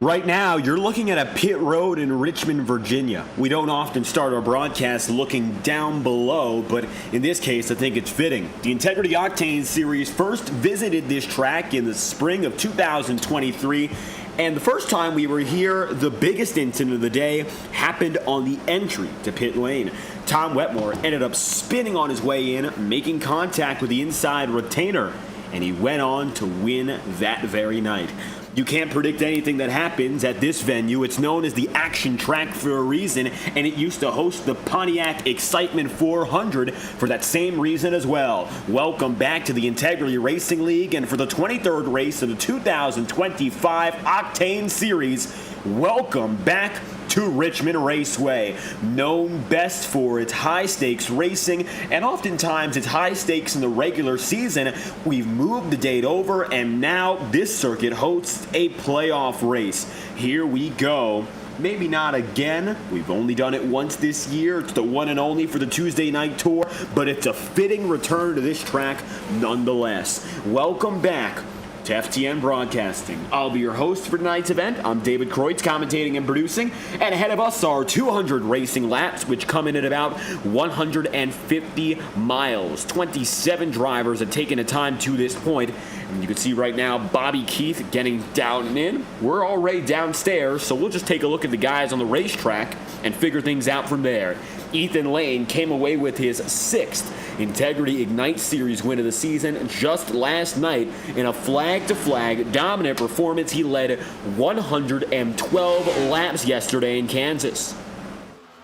Right now, you're looking at a pit road in Richmond, Virginia. We don't often start our broadcast looking down below, but in this case, I think it's fitting. The Integrity OCTANE Series first visited this track in the spring of 2023, and the first time we were here, the biggest incident of the day happened on the entry to pit lane. Tom Wetmore ended up spinning on his way in, making contact with the inside retainer, and he went on to win that very night. You can't predict anything that happens at this venue. It's known as the action track for a reason, and it used to host the Pontiac Excitement 400 for that same reason as well. Welcome back to the Integrity Racing League, and for the 23rd race of the 2025 Octane Series, welcome back to Richmond Raceway, known best for its high-stakes racing and oftentimes its high stakes in the regular season. We've moved the date over, and now this circuit hosts a playoff race. Here we go. Maybe not again. We've only done it once this year. It's the one and only for the Tuesday night tour, but it's a fitting return to this track nonetheless. Welcome back to FTN Broadcasting. I'll be your host for tonight's event. I'm David Kreutz, commentating and producing, and ahead of us are 200 racing laps, which come in at about 150 miles. 27 drivers have taken the time to this point, and you can see right now Bobby Keith getting down and in. We're already downstairs, so we'll just take a look at the guys on the racetrack and figure things out from there. Ethan Lane came away with his 6th Integrity Ignite Series win of the season just last night in a flag-to-flag dominant performance. He led 112 laps yesterday in Kansas.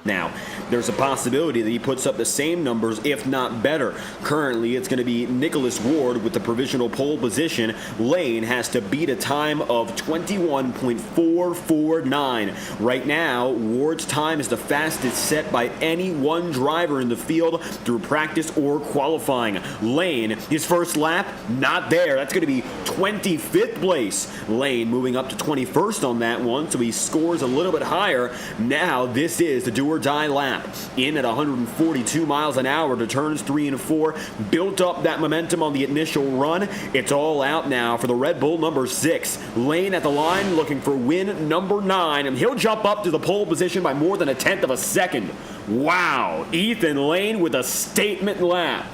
Now, there's a possibility that he puts up the same numbers, if not better. Currently, it's going to be Nicholas Ward with the provisional pole position. Lane has to beat a time of 21.449. Right now, Ward's time is the fastest set by any one driver in the field through practice or qualifying. Lane, his first lap, not there. That's going to be 25th place. Lane moving up to 21st on that one, so he scores a little bit higher. Now, this is the do-or-die lap. In at 142 miles an hour to turns 3 and 4. Built up that momentum on the initial run. It's all out now for the Red Bull number 6. Lane at the line looking for win number 9, and he'll jump up to the pole position by more than 1/10 of a second. Wow, Ethan Lane with a statement lap.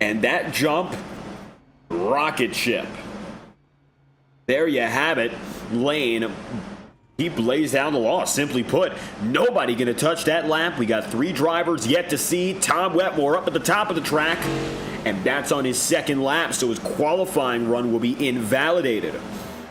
And that jump, rocket ship. There you have it. Lane, he blazed down the law. Simply put, nobody going to touch that lap. We got 3 drivers yet to see. Tom Wetmore up at the top of the track, and that's on his 2nd lap, so his qualifying run will be invalidated.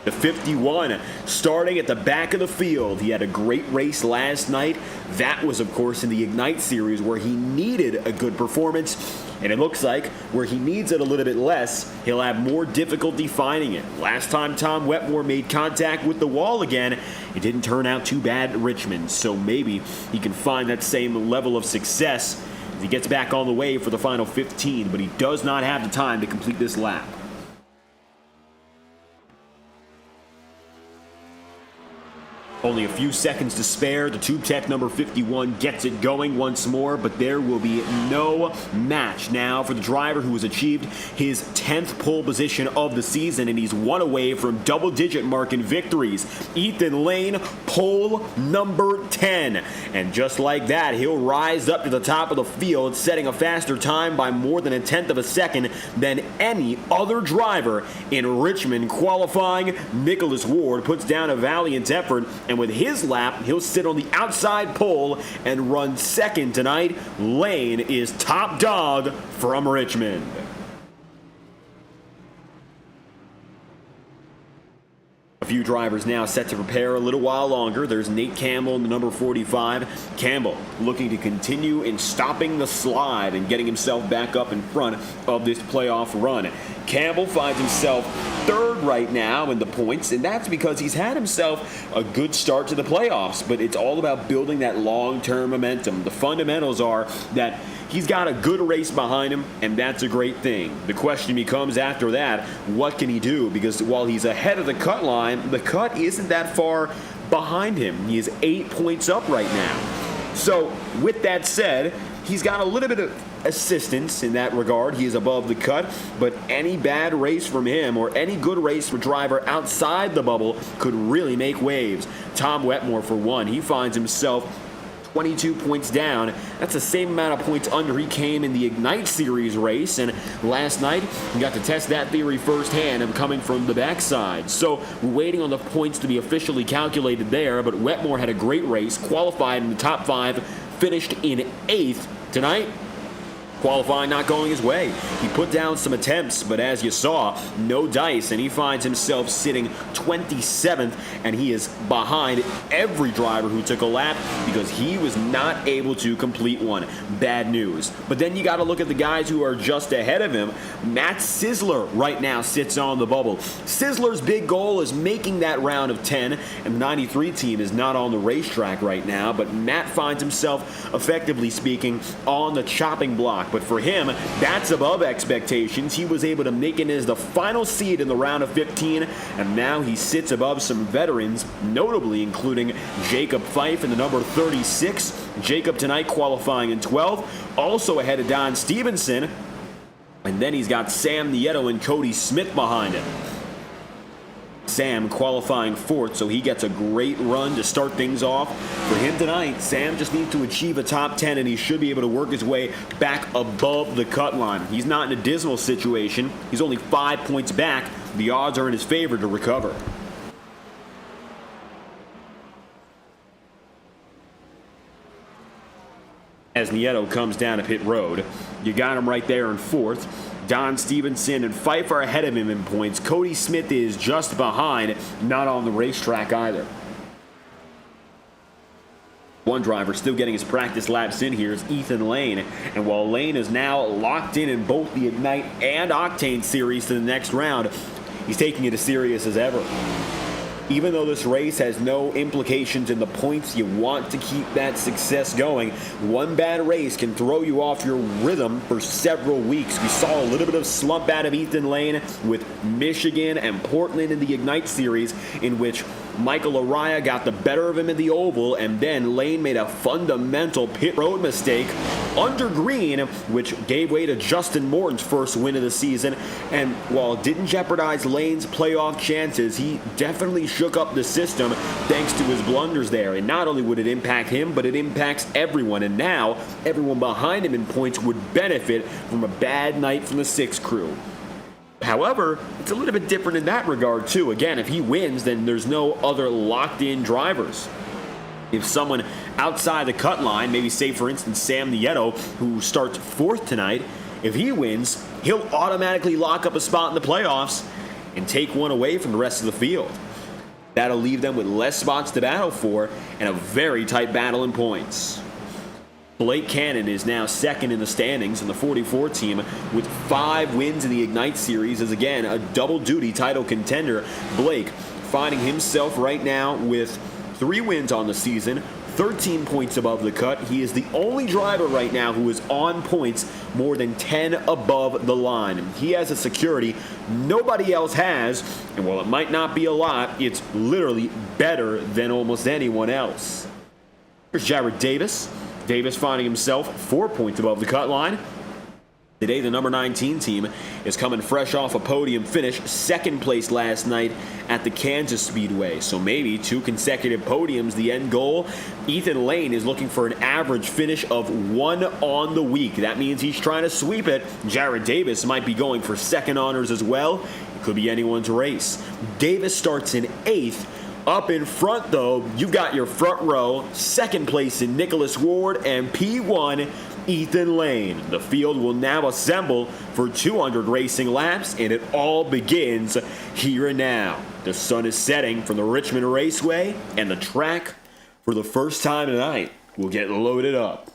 The 51 starting at the back of the field. He had a great race last night. That was, of course, in the Ignite Series where he needed a good performance. And it looks like where he needs it a little bit less, he'll have more difficulty finding it. Last time Tom Wetmore made contact with the wall again, it didn't turn out too bad at Richmond. So maybe he can find that same level of success as he gets back on the way for the final 15. But he does not have the time to complete this lap. Only a few seconds to spare. The Tube Tech number 51 gets it going once more, but there will be no match now for the driver who has achieved his 10th pole position of the season, and he's one away from double-digit mark in victories. Ethan Lane, pole number 10. And just like that, he'll rise up to the top of the field, setting a faster time by more than 1/10 of a second than any other driver in Richmond qualifying. Nicholas Ward puts down a valiant effort, and with his lap, he'll sit on the outside pole and run 2nd tonight. Lane is top dog from Richmond. A few drivers now set to prepare a little while longer. There's Nate Campbell in the number 45. Campbell looking to continue in stopping the slide and getting himself back up in front of this playoff run. Campbell finds himself 3rd right now in the points, and that's because he's had himself a good start to the playoffs, but it's all about building that long-term momentum. The fundamentals are that he's got a good race behind him, and that's a great thing. The question becomes after that, what can he do? Because while he's ahead of the cut line, the cut isn't that far behind him. He is 8 points up right now. So with that said, he's got a little bit of assistance in that regard. He is above the cut, but any bad race from him or any good race from a driver outside the bubble could really make waves. Tom Wetmore, for one, he finds himself 22 points down. That's the same amount of points under he came in the Ignite Series race, and last night we got to test that theory firsthand of coming from the backside. So we're waiting on the points to be officially calculated there, but Wetmore had a great race, qualified in the top 5, finished in 8th tonight. Qualifying not going his way. He put down some attempts, but as you saw, no dice, and he finds himself sitting 27th, and he is behind every driver who took a lap because he was not able to complete one. Bad news. But then you got to look at the guys who are just ahead of him. Matt Sizzler right now sits on the bubble. Sizzler's big goal is making that round of 10, and the 93 team is not on the racetrack right now, but Matt finds himself, effectively speaking, on the chopping block. But for him, that's above expectations. He was able to make it as the final seed in the round of 15, and now he sits above some veterans, notably including Jacob Fife in the number 36. Jacob tonight qualifying in 12th, also ahead of Don Stevenson. And then he's got Sam Nieto and Cody Smith behind him. Sam qualifying 4th, so he gets a great run to start things off. For him tonight, Sam just needs to achieve a top 10, and he should be able to work his way back above the cut line. He's not in a dismal situation. He's only 5 points back. The odds are in his favor to recover. As Nieto comes down to pit road, you got him right there in 4th. Don Stevenson and Fife are ahead of him in points. Cody Smith is just behind, not on the racetrack either. One driver still getting his practice laps in here is Ethan Lane. And while Lane is now locked in both the Ignite and Octane Series to the next round, he's taking it as serious as ever. Even though this race has no implications in the points, you want to keep that success going. One bad race can throw you off your rhythm for several weeks. We saw a little bit of slump out of Ethan Lane with Michigan and Portland in the Ignite Series, in which Michael Araya got the better of him in the oval, and then Lane made a fundamental pit road mistake under green, which gave way to Justin Morton's first win of the season. And while it didn't jeopardize Lane's playoff chances, he definitely shook up the system thanks to his blunders there. And not only would it impact him, but it impacts everyone. And now everyone behind him in points would benefit from a bad night from the 6 crew. However, it's a little bit different in that regard too. Again, if he wins, then there's no other locked-in drivers. If someone outside the cut line, maybe say for instance Sam Nieto, who starts 4th tonight, if he wins, he'll automatically lock up a spot in the playoffs and take one away from the rest of the field. That'll leave them with less spots to battle for and a very tight battle in points. Blake Cannon is now 2nd in the standings in the 44 team with 5 wins in the Ignite Series, is again a double-duty title contender. Blake finding himself right now with 3 wins on the season, 13 points above the cut. He is the only driver right now who is on points more than 10 above the line. He has a security nobody else has, and while it might not be a lot, it's literally better than almost anyone else. Here's Jared Davis. Davis finding himself 4 points above the cut line. Today, the number 19 team is coming fresh off a podium finish, 2nd place last night at the Kansas Speedway. So maybe 2 consecutive podiums, the end goal. Ethan Lane is looking for an average finish of 1 on the week. That means he's trying to sweep it. Jared Davis might be going for 2nd honors as well. It could be anyone's race. Davis starts in 8th. Up in front, though, you've got your front row, 2nd place in Nicholas Ward, and P1, Ethan Lane. The field will now assemble for 200 racing laps, and it all begins here and now. The sun is setting from the Richmond Raceway, and the track, for the first time tonight, will get loaded up.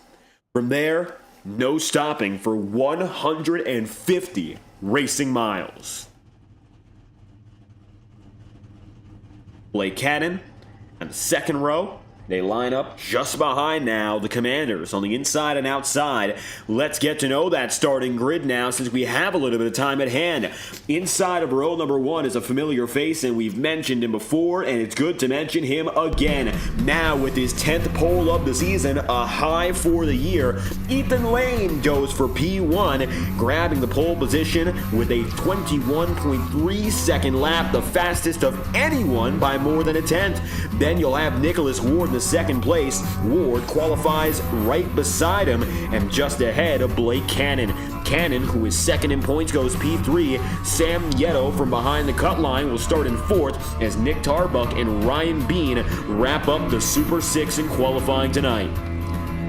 From there, no stopping for 150 racing miles. Blake Cannon and the 2nd row, They line up just behind now the Commanders on the inside and outside. Let's get to know that starting grid now since we have a little bit of time at hand. Inside of row number 1 is a familiar face, and we've mentioned him before, and it's good to mention him again. Now with his 10th pole of the season, a high for the year, Ethan Lane goes for P1, grabbing the pole position with a 21.3 second lap, the fastest of anyone by more than a tenth. Then you'll have Nicholas Ward in the second place. Ward qualifies right beside him and just ahead of Blake Cannon. Cannon, who is second in points, goes P3. Sam Yeto from behind the cut line will start in fourth as Nick Tarbuck and Ryan Bean wrap up the Super 6 in qualifying tonight.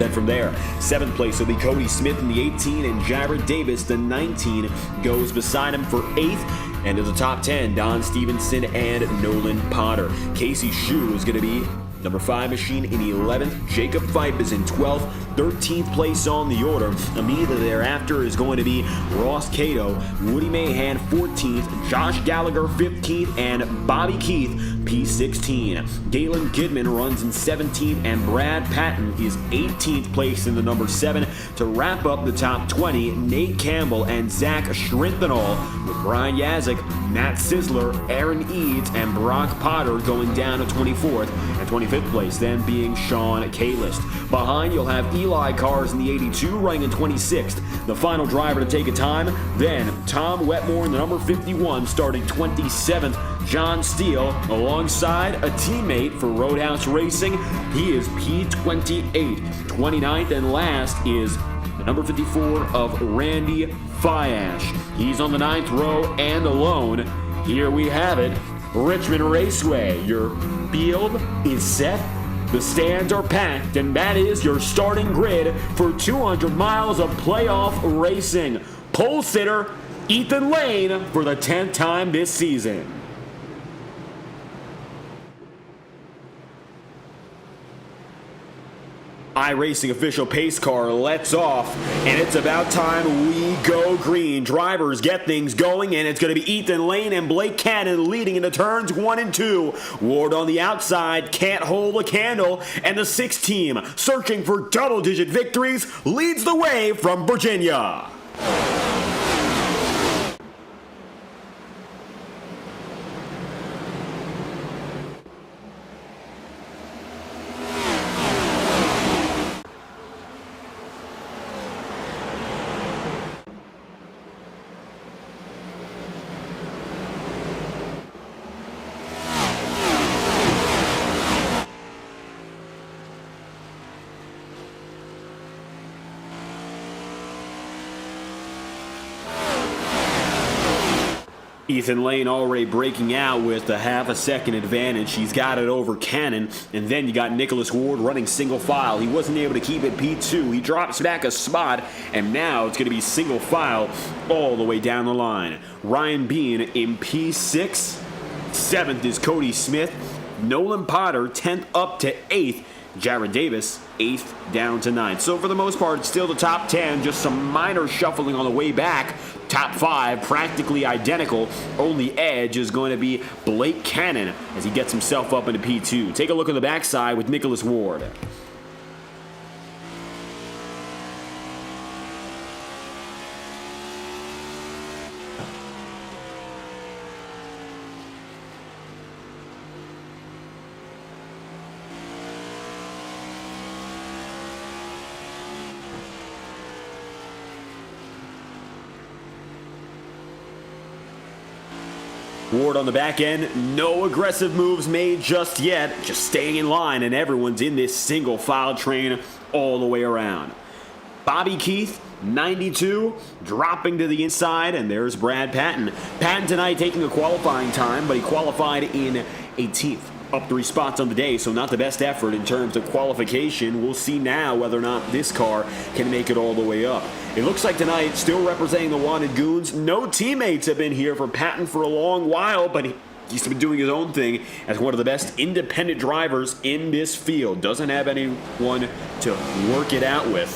Then from there, 7th place will be Cody Smith in the 18, and Jared Davis, the 19, goes beside him for 8th. And to the top 10, Don Stevenson and Nolan Potter. Casey Shue is going to be number 5 machine in 11th. Jacob Fipe is in 12th. 13th place on the order. Immediately thereafter is going to be Ross Cato, Woody Mahan 14th, Josh Gallagher 15th, and Bobby Keith P16. Galen Kidman runs in 17th, and Brad Patton is 18th place in the number 7. To wrap up the top 20, Nate Campbell and Zach Schrinthal, with Brian Yazek, Matt Sizzler, Aaron Eads, and Brock Potter going down to 24th, and 25th place then being Sean Kalist. Behind, you'll have Eli Cars in the 82 running in 26th. The final driver to take a time, then Tom Wetmore in the number 51 starting 27th. John Steele alongside a teammate for Roadhouse Racing. He is P28. 29th and last is the number 54 of Randy Fiash. He's on the 9th row and alone. Here we have it. Richmond Raceway. Your field is set. The stands are packed, and that is your starting grid for 200 miles of playoff racing. Pole sitter Ethan Lane for the 10th time this season. iRacing official pace car lets off, and it's about time we go green. Drivers get things going, and it's going to be Ethan Lane and Blake Cannon leading into turns 1 and 2. Ward on the outside can't hold a candle, and the 6th team, searching for double-digit victories, leads the way from Virginia. Ethan Lane already breaking out with a half a second advantage. He's got it over Cannon. And then you got Nicholas Ward running single file. He wasn't able to keep it P2. He drops back a spot, and now it's going to be single file all the way down the line. Ryan Bean in P6. 7th is Cody Smith. Nolan Potter 10th up to 8th. Jared Davis 8th down to 9th. So for the most part, still the top 10, just some minor shuffling on the way back. Top 5 practically identical. Only edge is going to be Blake Cannon as he gets himself up into P2. Take a look on the backside with Nicholas Ward. Ward on the back end, no aggressive moves made just yet, just staying in line, and everyone's in this single file train all the way around. Bobby Keith, 92, dropping to the inside, and there's Brad Patton. Patton tonight taking a qualifying time, but he qualified in 18th. Up 3 spots on the day, so not the best effort in terms of qualification. We'll see now whether or not this car can make it all the way up. It looks like tonight, still representing the Wanted Goons. No teammates have been here for Patton for a long while, but he's been doing his own thing as one of the best independent drivers in this field. Doesn't have anyone to work it out with.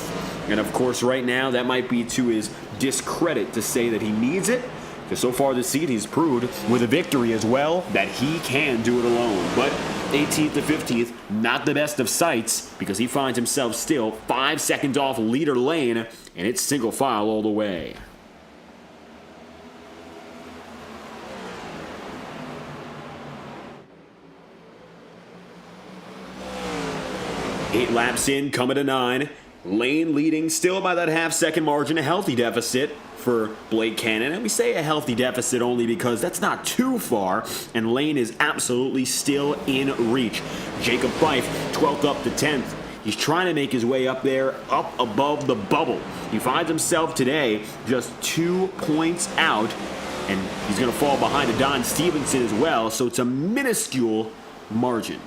And of course, right now, that might be to his discredit to say that he needs it. Because so far this season, he's proved with a victory as well that he can do it alone. But 18th to 15th, not the best of sights, because he finds himself still 5 seconds off leader Lane, and it's single file all the way. Eight laps in, coming to 9. Lane leading still by that half-second margin, a healthy deficit for Blake Cannon. And we say a healthy deficit only because that's not too far, and Lane is absolutely still in reach. Jacob Fife, 12th up to 10th. He's trying to make his way up there, up above the bubble. He finds himself today just 2 points out, and he's going to fall behind Don Stevenson as well, so it's a minuscule margin.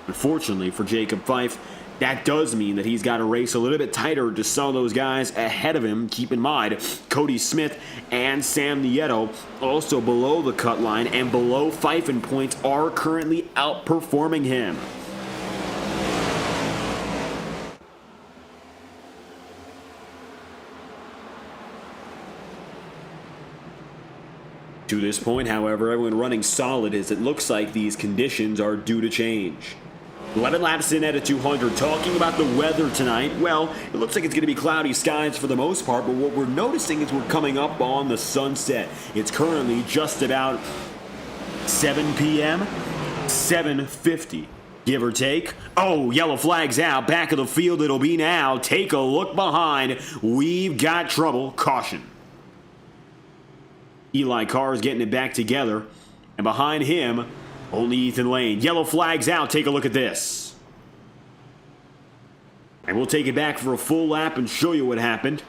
Unfortunately for Jacob Fife, that does mean that he's got to race a little bit tighter to some of those guys ahead of him. Keep in mind, Cody Smith and Sam Nieto, also below the cut line and below Fife in points, are currently outperforming him. To this point, however, everyone running solid as it looks like these conditions are due to change. 11 laps in at a 200. Talking about the weather tonight, well, it looks like it's going to be cloudy skies for the most part, but what we're noticing is we're coming up on the sunset. It's currently just about 7 p.m., 7:50, give or take. Oh, yellow flag's out. Back of the field it'll be now. Take a look behind. We've got trouble. Caution. Eli Carr's getting it back together, and behind him, only Ethan Lane. Yellow flag's out. Take a look at this. And we'll take it back for a full lap and show you what happened.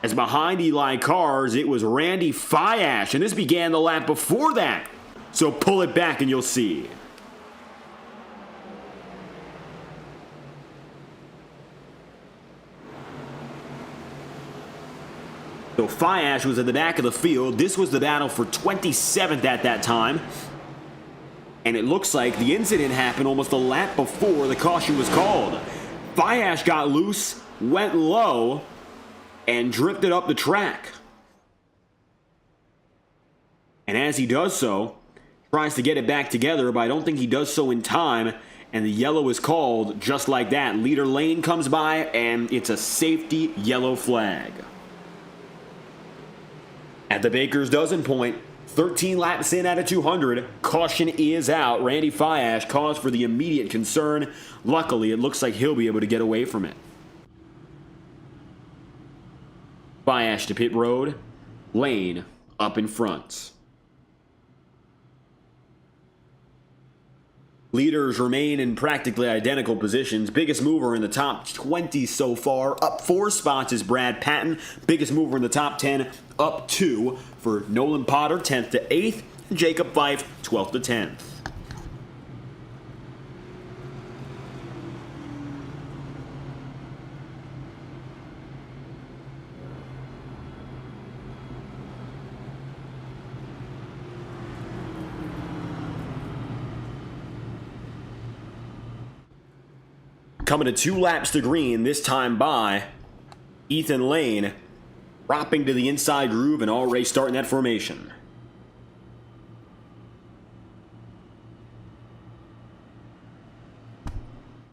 As behind Eli Carr's, it was Randy Fiash, and this began the lap before that. So pull it back and you'll see. So Fiash was at the back of the field. This was the battle for 27th at that time. And it looks like the incident happened almost a lap before the caution was called. Fiash got loose, went low, and drifted up the track. And as he does so, tries to get it back together, but I don't think he does so in time. And the yellow is called just like that. Leader Lane comes by, and it's a safety yellow flag. At the Baker's dozen point, 13 laps in at a 200, caution is out. Randy Fiash cause for the immediate concern. Luckily, it looks like he'll be able to get away from it. Fiash to pit road, Lane up in front. Leaders remain in practically identical positions. Biggest mover in the top 20 so far. Up 4 spots is Brad Patton. Biggest mover in the top 10, up 2 for Nolan Potter, 10th to 8th. And Jacob Fife, 12th to 10th. Coming to 2 laps to green, this time by Ethan Lane, dropping to the inside groove and already starting that formation.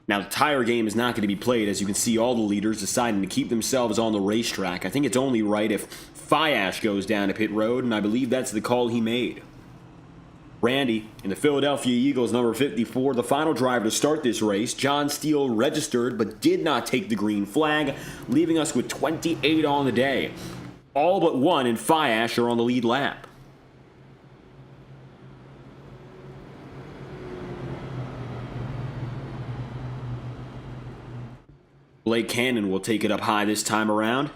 Now, the tire game is not going to be played, as you can see all the leaders deciding to keep themselves on the racetrack. I think it's only right if Fiash goes down to pit road, and I believe that's the call he made. Randy in the Philadelphia Eagles, number 54, the final driver to start this race. John Steele registered but did not take the green flag, leaving us with 28 on the day. All but one in Fiash are on the lead lap. Blake Cannon will take it up high this time around.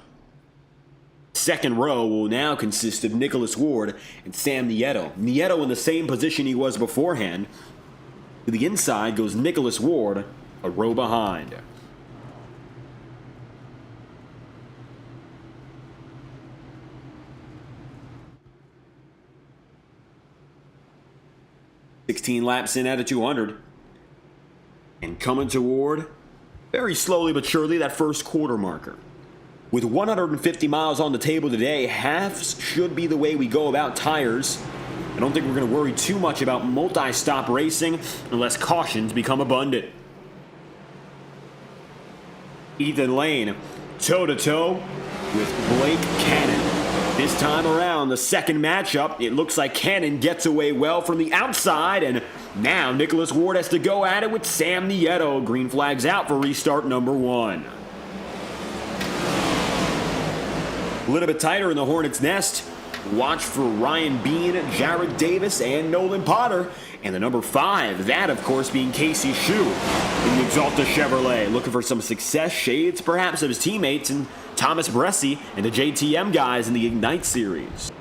Second row will now consist of Nicholas Ward and Sam Nieto. Nieto in the same position he was beforehand. To the inside goes Nicholas Ward, a row behind. "16 laps in at a 200. And coming toward, very slowly but surely, that first quarter marker. With 150 miles on the table today, halves should be the way we go about tires. I don't think we're going to worry too much about multi-stop racing unless cautions become abundant. Ethan Lane, toe-to-toe with Blake Cannon. This time around, the second matchup, it looks like Cannon gets away well from the outside, and now Nicholas Ward has to go at it with Sam Nieto. Green flags out for restart number 1. A little bit tighter in the Hornets' nest. Watch for Ryan Bean, Jared Davis, and Nolan Potter. And the number 5, that of course being Casey Shue in the Exalta Chevrolet. Looking for some success, shades perhaps of his teammates and Thomas Bresci and the JTM guys in the Ignite Series.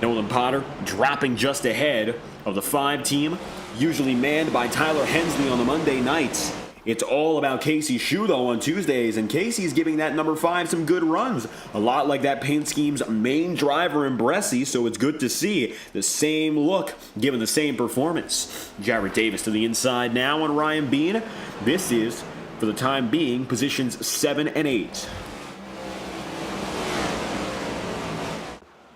Nolan Potter dropping just ahead of the 5 team, usually manned by Tyler Hensley on the Monday nights. It's all about Casey Shue, though, on Tuesdays, and Casey's giving that number 5 some good runs. A lot like that paint scheme's main driver in Bresci, so it's good to see the same look given the same performance. Jared Davis to the inside now on Ryan Bean. This is, for the time being, positions 7 and 8.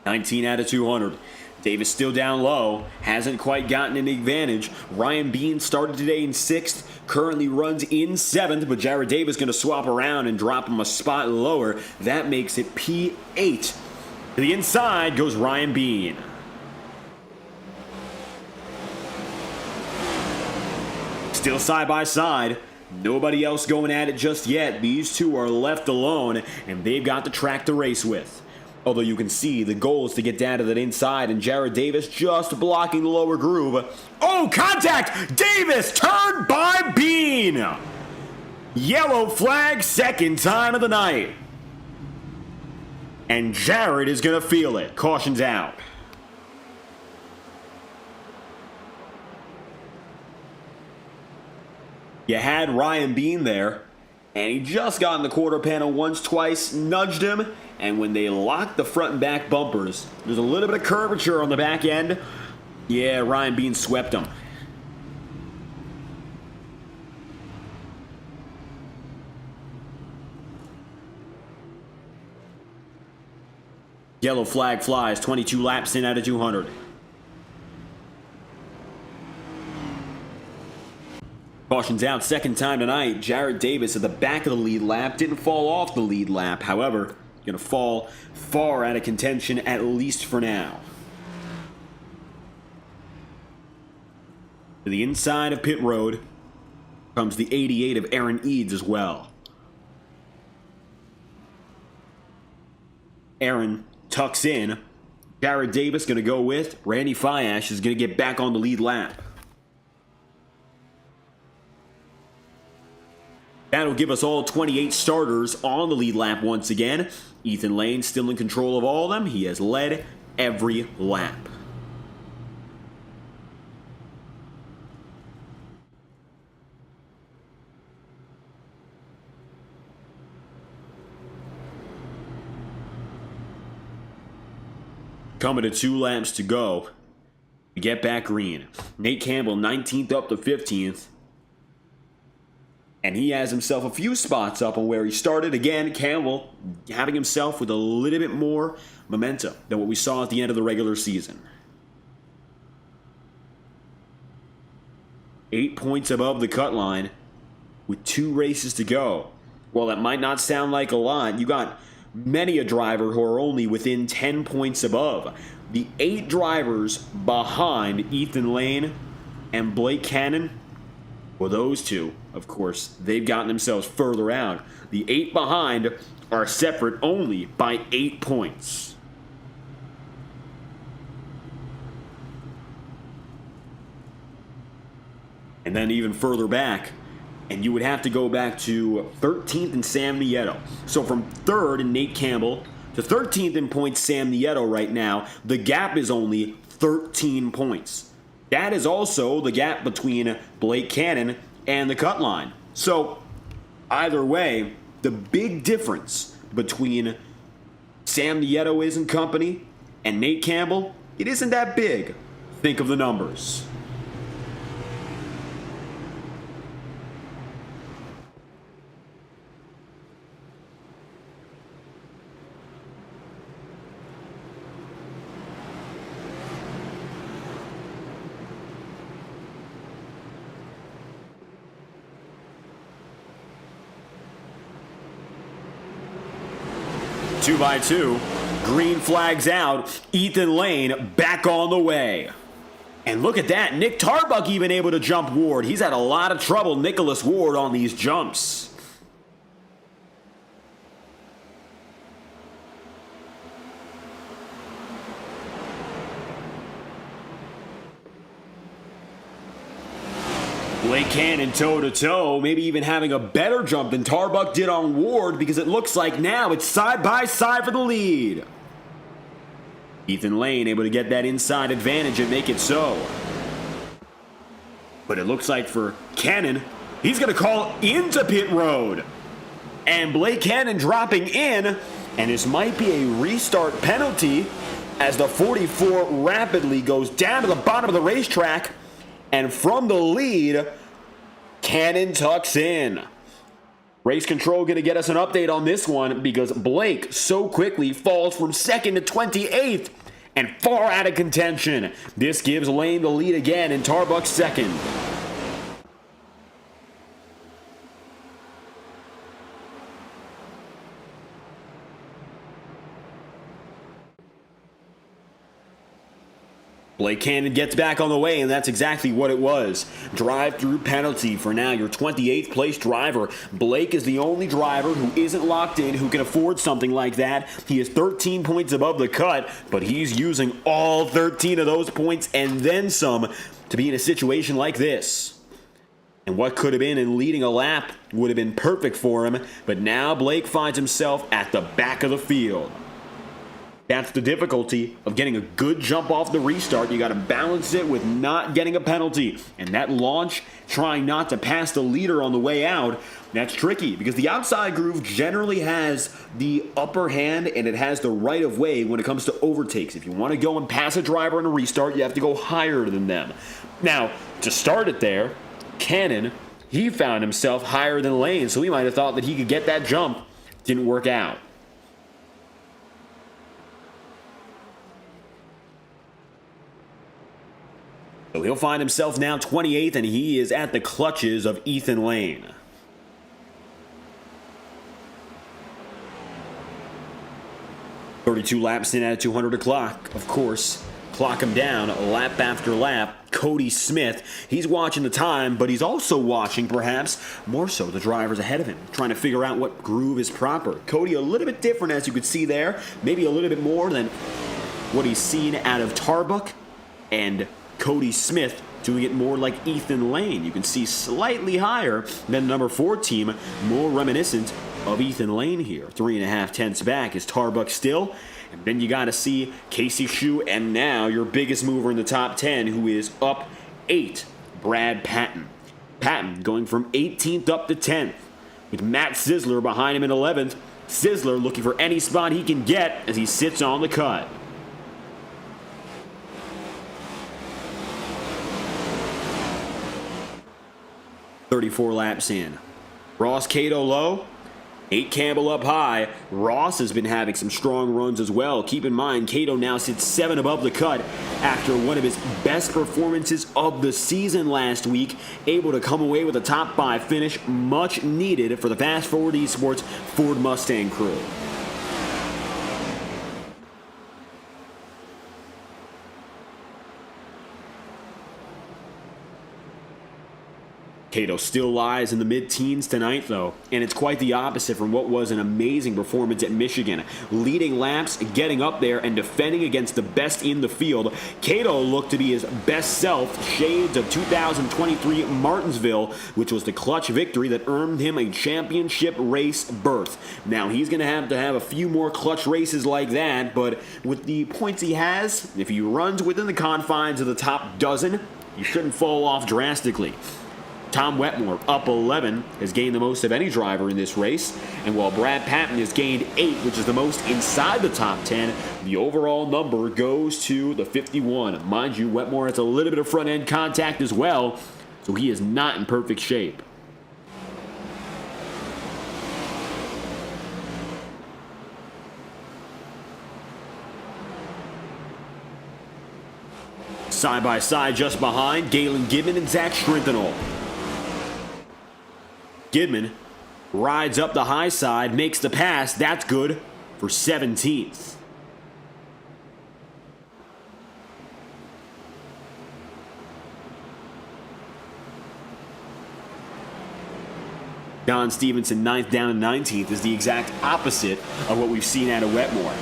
19 out of 200. Davis still down low, hasn't quite gotten an advantage. Ryan Bean started today in 6th, currently runs in 7th, but Jared Davis going to swap around and drop him a spot lower. That makes it P8. To the inside goes Ryan Bean. Still side by side. Nobody else going at it just yet. These two are left alone, and they've got the track to race with. Although you can see the goal is to get down to that inside, and Jared Davis just blocking the lower groove. Oh, contact! Davis turned by Bean! Yellow flag, second time of the night. And Jared is going to feel it. Caution's out. You had Ryan Bean there, and he just got in the quarter panel once, twice, nudged him. And when they locked the front and back bumpers, there's a little bit of curvature on the back end. Yeah, Ryan Bean swept him. Yellow flag flies, 22 laps in out of 200. Caution's out, second time tonight. Jared Davis at the back of the lead lap. Didn't fall off the lead lap, however, going to fall far out of contention, at least for now. To the inside of pit road comes the 88 of Aaron Eads as well. Aaron tucks in. Jared Davis going to go with. Randy Fiash is going to get back on the lead lap. That'll give us all 28 starters on the lead lap once again. Ethan Lane still in control of all of them. He has led every lap. Coming to 2 laps to go. We get back green. Nate Campbell 19th up to 15th. And he has himself a few spots up on where he started. Again, Campbell having himself with a little bit more momentum than what we saw at the end of the regular season. 8 points above the cut line with 2 races to go. While that might not sound like a lot, you got many a driver who are only within 10 points above. The 8 drivers behind Ethan Lane and Blake Cannon, well, those two, of course, they've gotten themselves further out. The 8 behind are separate only by 8 points. And then even further back, and you would have to go back to 13th and Sam Nieto. So from 3rd and Nate Campbell to 13th in points Sam Nieto right now, the gap is only 13 points. That is also the gap between Blake Cannon and the cut line. So, either way, the big difference between Sam Nieto is and company and Nate Campbell, it isn't that big. Think of the numbers. 2 by 2. Green flags out. Ethan Lane back on the way. And look at that. Nick Tarbuck even able to jump Ward. He's had a lot of trouble, Nicholas Ward, on these jumps. Blake Cannon toe-to-toe, maybe even having a better jump than Tarbuck did on Ward, because it looks like now it's side-by-side for the lead. Ethan Lane able to get that inside advantage and make it so. But it looks like for Cannon, he's going to call into pit road. And Blake Cannon dropping in, and this might be a restart penalty as the 44 rapidly goes down to the bottom of the racetrack. And from the lead, Cannon tucks in. Race control going to get us an update on this one because Blake so quickly falls from 2nd to 28th and far out of contention. This gives Lane the lead again and Tarbuck 2nd. Blake Cannon gets back on the way, and that's exactly what it was. Drive-through penalty for now your 28th place driver. Blake is the only driver who isn't locked in who can afford something like that. He is 13 points above the cut, but he's using all 13 of those points and then some to be in a situation like this. And what could have been in leading a lap would have been perfect for him, but now Blake finds himself at the back of the field. That's the difficulty of getting a good jump off the restart. You got to balance it with not getting a penalty. And that launch, trying not to pass the leader on the way out, that's tricky because the outside groove generally has the upper hand and it has the right of way when it comes to overtakes. If you want to go and pass a driver in a restart, you have to go higher than them. Now, to start it there, Cannon, he found himself higher than Lane, so he might have thought that he could get that jump. Didn't work out. So he'll find himself now 28th, and he is at the clutches of Ethan Lane. "32 laps in at 200 o'clock, of course. Clock him down lap after lap. Cody Smith, he's watching the time, but he's also watching, perhaps, more so the drivers ahead of him, trying to figure out what groove is proper. Cody a little bit different, as you could see there. Maybe a little bit more than what he's seen out of Tarbuck, and Cody Smith doing it more like Ethan Lane. You can see slightly higher than the number 4 team, more reminiscent of Ethan Lane here. 3.5 tenths back is Tarbuck still. And then you got to see Casey Shue, and now your biggest mover in the top 10, who is up 8, Brad Patton. Patton going from 18th up to 10th, with Matt Sizzler behind him in 11th. Sizzler looking for any spot he can get as he sits on the cut. "34 laps in. Ross Cato low, 8 Campbell up high. Ross has been having some strong runs as well. Keep in mind, Cato now sits 7 above the cut after one of his best performances of the season last week. Able to come away with a top 5 finish, much needed for the Fast Forward Esports Ford Mustang crew. Cato still lies in the mid-teens tonight, though, and it's quite the opposite from what was an amazing performance at Michigan. Leading laps, getting up there, and defending against the best in the field. Cato looked to be his best self, shades of 2023 Martinsville, which was the clutch victory that earned him a championship race berth. Now, he's going to have a few more clutch races like that, but with the points he has, if he runs within the confines of the top dozen, he shouldn't fall off drastically. Tom Wetmore, up 11, has gained the most of any driver in this race, and while Brad Patton has gained 8, which is the most inside the top 10, the overall number goes to the 51. Mind you, Wetmore has a little bit of front-end contact as well, so he is not in perfect shape. Side by side just behind, Galen Gidman and Zach Strinthal. Gidman rides up the high side, makes the pass. That's good. for 17th. Don Stevenson, 9th down and 19th, is the exact opposite of what we've seen out of Wetmore.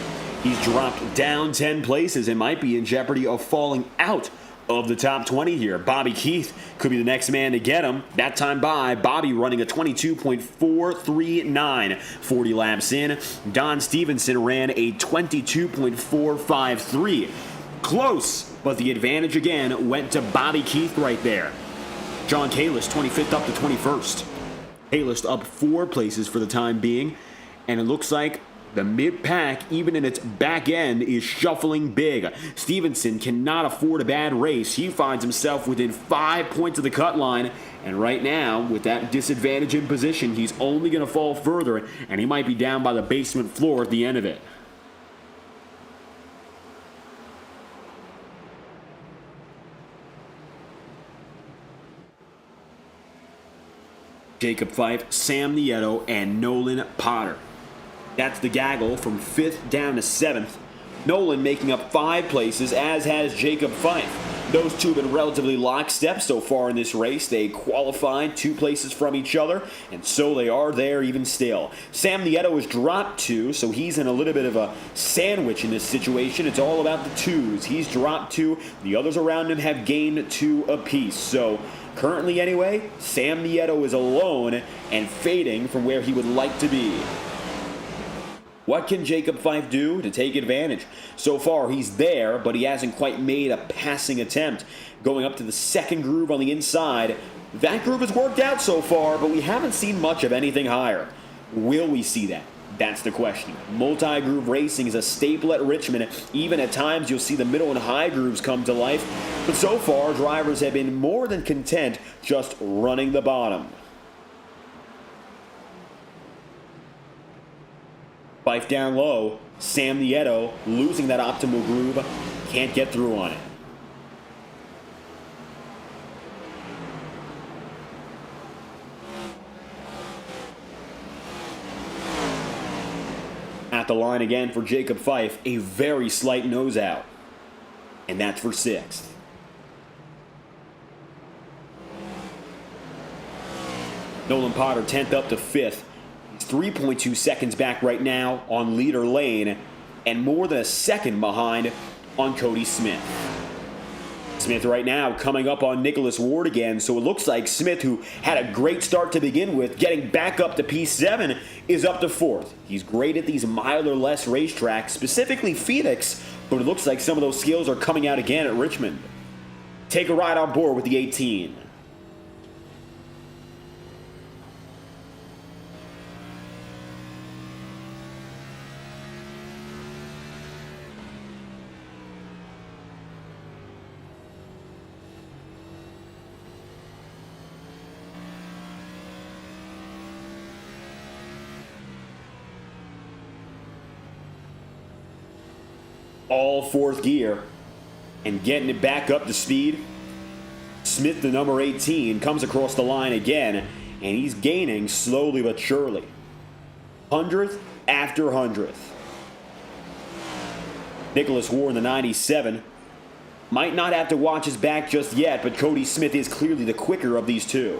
He's dropped down 10 places and might be in jeopardy of falling out of the top 20 here. Bobby Keith could be the next man to get him. That time by, Bobby running a 22.439 40 laps in. Don Stevenson ran a 22.453. Close, but the advantage again went to Bobby Keith right there. John Kalis, 25th up to 21st. Kalis up 4 places for the time being, and it looks like the mid-pack, even in its back end, is shuffling big. Stevenson cannot afford a bad race. He finds himself within 5 points of the cut line, and right now, with that disadvantage in position, he's only going to fall further, and he might be down by the basement floor at the end of it. Jacob Fife, Sam Nieto, and Nolan Potter. That's the gaggle from 5th down to 7th. Nolan making up 5 places, as has Jacob Fife. Those two have been relatively lockstep so far in this race. They qualified 2 places from each other, and so they are there even still. Sam Nieto has dropped 2, so he's in a little bit of a sandwich in this situation. It's all about the 2s. He's dropped 2. The others around him have gained 2 apiece. So currently anyway, Sam Nieto is alone and fading from where he would like to be. What can Jacob Fife do to take advantage? So far, he's there, but he hasn't quite made a passing attempt. Going up to the second groove on the inside, that groove has worked out so far, but we haven't seen much of anything higher. Will we see that? That's the question. Multi-groove racing is a staple at Richmond. Even at times, you'll see the middle and high grooves come to life. But so far, drivers have been more than content just running the bottom. Fife down low. Sam Nieto losing that optimal groove. Can't get through on it. At the line again for Jacob Fife, a very slight nose out. And that's for 6th. Nolan Potter 10th up to 5th. He's 3.2 seconds back right now on leader lane and more than a second behind on Cody Smith. Smith right now coming up on Nicholas Ward again, so it looks like Smith, who had a great start to begin with, getting back up to P7, is up to 4th. He's great at these mile or less racetracks, specifically Phoenix, but it looks like some of those skills are coming out again at Richmond. Take a ride on board with the 18. All 4th gear and getting it back up to speed. Smith, the number 18, comes across the line again, and he's gaining slowly but surely. 100th after 100th. Nicholas Ward, the 97, might not have to watch his back just yet, but Cody Smith is clearly the quicker of these two.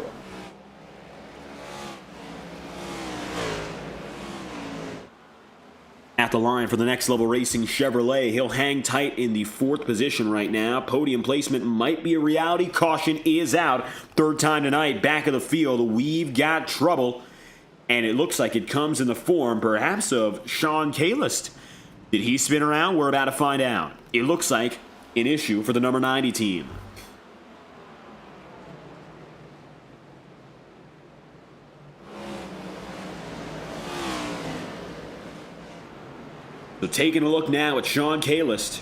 At the line for the Next Level Racing Chevrolet, he'll hang tight in the 4th position right now. Podium placement might be a reality. Caution is out. 3rd time tonight, back of the field. We've got trouble. And it looks like it comes in the form, perhaps, of Sean Kalis. Did he spin around? We're about to find out. It looks like an issue for the number 90 team. So taking a look now at Sean Kalis.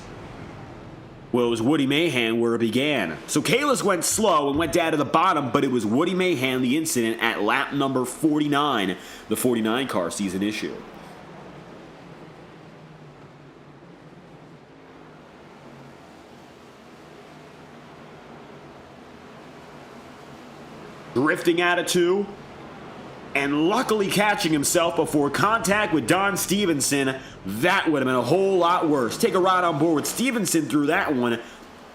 Well, it was Woody Mahan where it began. So Kalis went slow and went down to the bottom, but it was Woody Mahan, the incident, at lap number 49. The 49 car sees an issue. Drifting out of 2. and luckily catching himself before contact with Don Stevenson. That would have been a whole lot worse. Take a ride on board with Stevenson through that one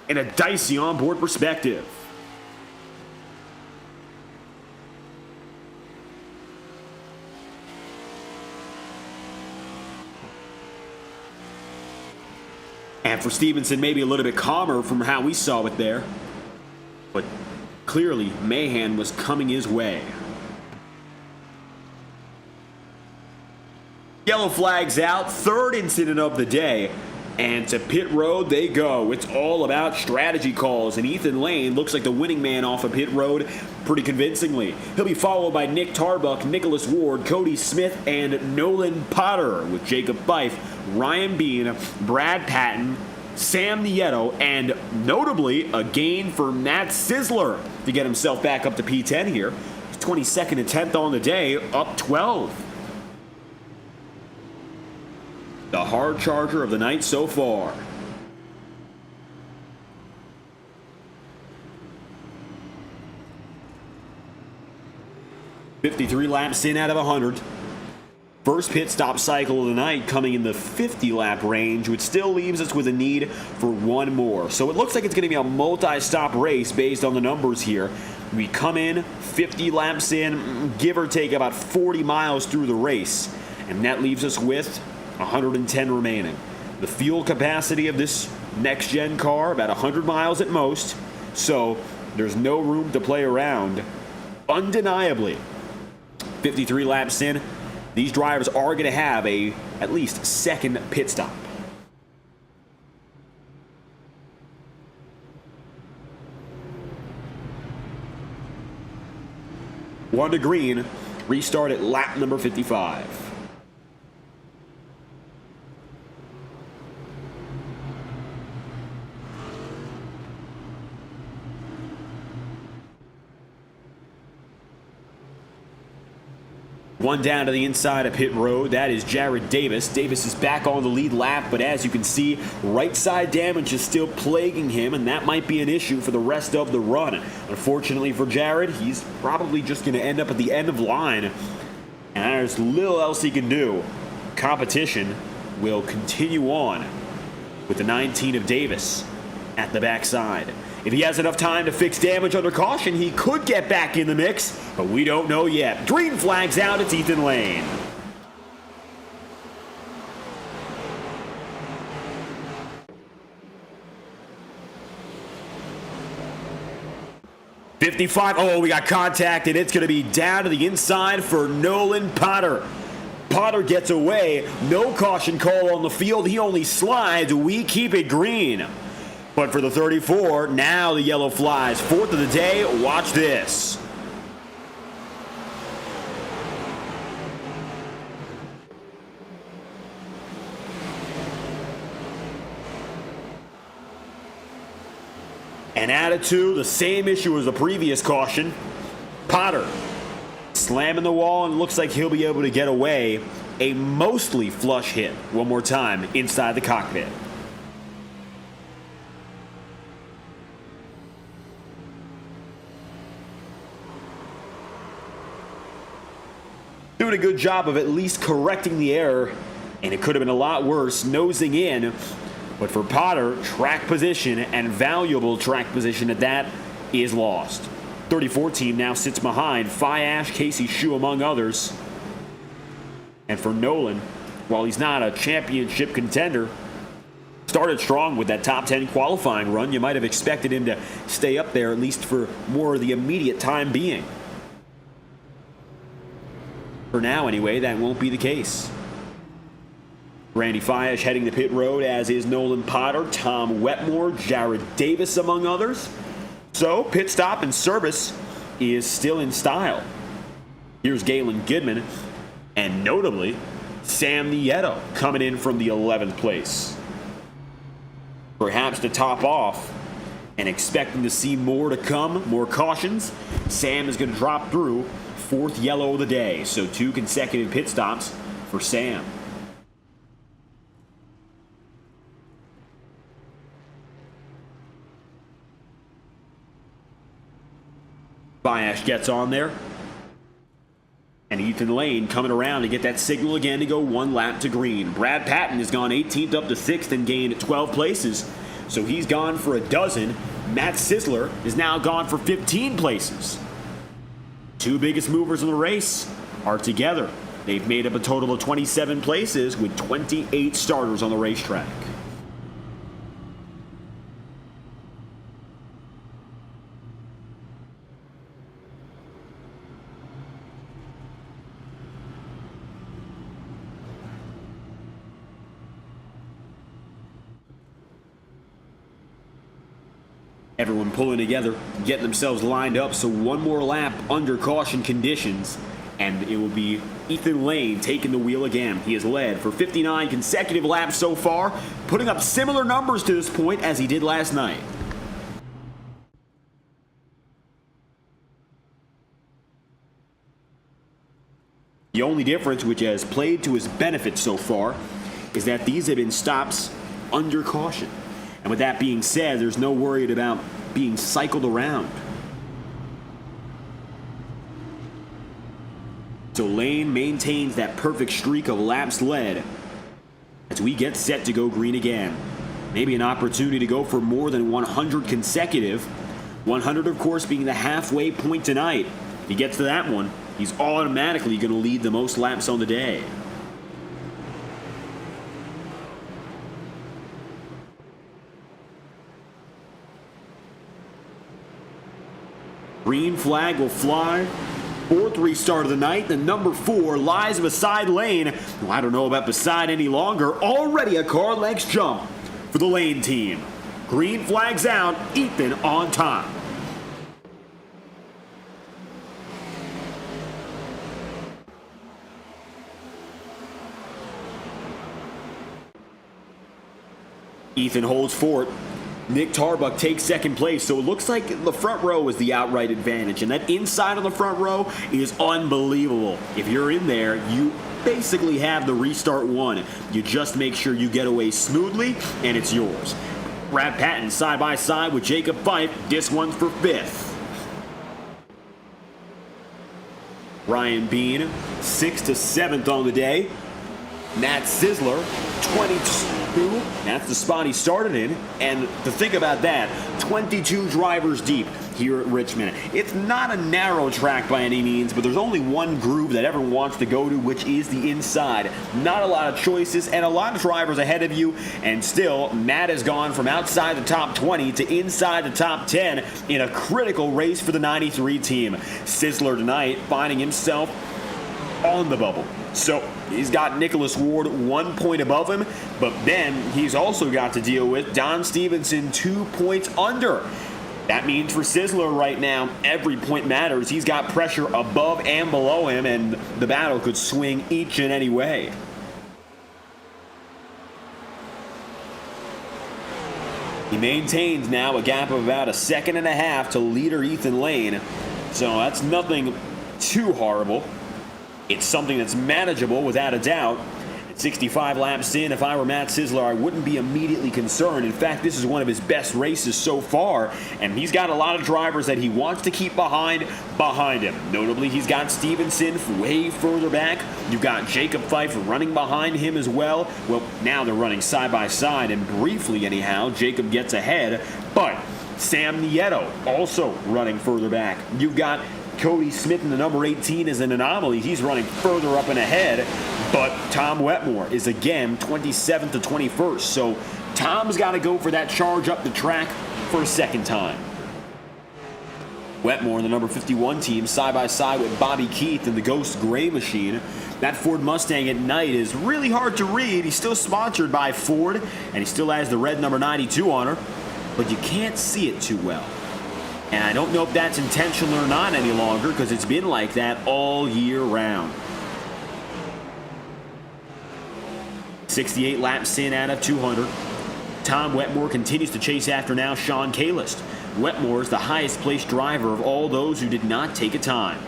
in a dicey onboard perspective. And for Stevenson, maybe a little bit calmer from how we saw it there. But clearly, mayhem was coming his way. Yellow flags out, third incident of the day. And to pit road they go. It's all about strategy calls. And Ethan Lane looks like the winning man off of pit road pretty convincingly. He'll be followed by Nick Tarbuck, Nicholas Ward, Cody Smith, and Nolan Potter, with Jacob Fife, Ryan Bean, Brad Patton, Sam Nieto, and notably a gain for Matt Sizzler to get himself back up to P10 here. 22nd and 10th on the day, up 12. The hard charger of the night so far. $53 laps in out of 100. First pit stop cycle of the night coming in the 50-lap range, which still leaves us with a need for one more. So it looks like it's going to be a multi-stop race based on the numbers here. We come in 50 laps in, give or take about 40 miles through the race, and that leaves us with 110 remaining. The fuel capacity of this next-gen car, about 100 miles at most, so there's no room to play around. Undeniably, 53 laps in, these drivers are going to have a at least second pit stop. One to green, restart at lap number 55. One down to the inside of pit road. That is Jared Davis. Davis is back on the lead lap, but as you can see, right side damage is still plaguing him, and that might be an issue for the rest of the run. Unfortunately for Jared, he's probably just going to end up at the end of line, and there's little else he can do. Competition will continue on with the 19 of Davis at the backside. If he has enough time to fix damage under caution, he could get back in the mix, but we don't know yet. Green flag's out, it's Ethan Lane. $55, oh, we got contact, and it's going to be down to the inside for Nolan Potter. Potter gets away, no caution call on the field, he only slides, we keep it green. But for the 34, now the yellow flies. Fourth of the day, watch this. And added to the same issue as the previous caution. Potter slamming the wall, and looks like he'll be able to get away. A mostly flush hit one more time inside the cockpit. Doing a good job of at least correcting the error, and it could have been a lot worse, nosing in. But for Potter, track position, and valuable track position at that, is lost. 34 team now sits behind Phi Ash, Casey Shue, among others. And for Nolan, while he's not a championship contender, started strong with that top 10 qualifying run. You might have expected him to stay up there, at least for more of the immediate time being. For now, anyway, that won't be the case. Randy Fiash heading to pit road, as is Nolan Potter, Tom Wetmore, Jared Davis, among others. So, pit stop and service is still in style. Here's Galen Goodman, and notably, Sam Nieto coming in from the 11th place. Perhaps to top off, and expecting to see more to come, more cautions, Sam is going to drop through. Fourth yellow of the day, so 2 consecutive pit stops for Sam. Fiash gets on there, and Ethan Lane coming around to get that signal again to go one lap to green. Brad Patton has gone 18th up to 6th and gained 12 places, so he's gone for a dozen. Matt Sisler is now gone for 15 places. Two biggest movers in the race are together. They've made up a total of 27 places with 28 starters on the racetrack. Everyone pulling together, getting themselves lined up, so one more lap under caution conditions, and it will be Ethan Lane taking the wheel again. He has led for 59 consecutive laps so far, putting up similar numbers to this point as he did last night. The only difference, which has played to his benefit so far, is that these have been stops under caution. And with that being said, there's no worry about being cycled around. So Lane maintains that perfect streak of laps led as we get set to go green again. Maybe an opportunity to go for more than 100 consecutive. 100, of course, being the halfway point tonight. If he gets to that one, he's automatically going to lead the most laps on the day. Green flag will fly. Fourth restart of the night. The number 4 lies beside Lane. Well, I don't know about beside any longer. Already a car length jump for the Lane team. Green flag's out. Ethan on top. Ethan holds fort. Nick Tarbuck takes second place, so it looks like the front row is the outright advantage, and that inside on the front row is unbelievable. If you're in there, you basically have the restart won. You just make sure you get away smoothly, and it's yours. Brad Patton side by side with Jacob Fife. This one's for 5th. Ryan Bean, 6th to 7th on the day. Matt Sisler, 22. That's the spot he started in. And to think about that, 22 drivers deep here at Richmond. It's not a narrow track by any means, but there's only one groove that everyone wants to go to, which is the inside. Not a lot of choices and a lot of drivers ahead of you. And still, Matt has gone from outside the top 20 to inside the top 10 in a critical race for the 93 team. Sisler tonight finding himself on the bubble. So he's got Nicholas Ward 1 point above him, but then he's also got to deal with Don Stevenson 2 points under. That means for Sisler right now, every point matters. He's got pressure above and below him, and the battle could swing each and any way. He maintains now a gap of about 1.5 seconds to leader Ethan Lane, so that's nothing too horrible. It's something that's manageable without a doubt. At 65 laps in, if I were Matt Sisler, I wouldn't be immediately concerned. In fact, this is one of his best races so far, and he's got a lot of drivers that he wants to keep behind him. Notably, he's got Stevenson way further back. You've got Jacob Fife running behind him as well. Well, now they're running side by side, and briefly anyhow, Jacob gets ahead. But Sam Nieto also running further back. You've got Cody Smith in the number 18 is an anomaly. He's running further up and ahead, but Tom Wetmore is again 27th to 21st. So Tom's got to go for that charge up the track for a second time. Wetmore in the number 51 team side by side with Bobby Keith in the Ghost Gray machine. That Ford Mustang at night is really hard to read. He's still sponsored by Ford, and he still has the red number 92 on her, but you can't see it too well. And I don't know if that's intentional or not any longer, because it's been like that all year round. 68 laps in out of 200. Tom Wetmore continues to chase after now Sean Kalist. Wetmore is the highest placed driver of all those who did not take a time.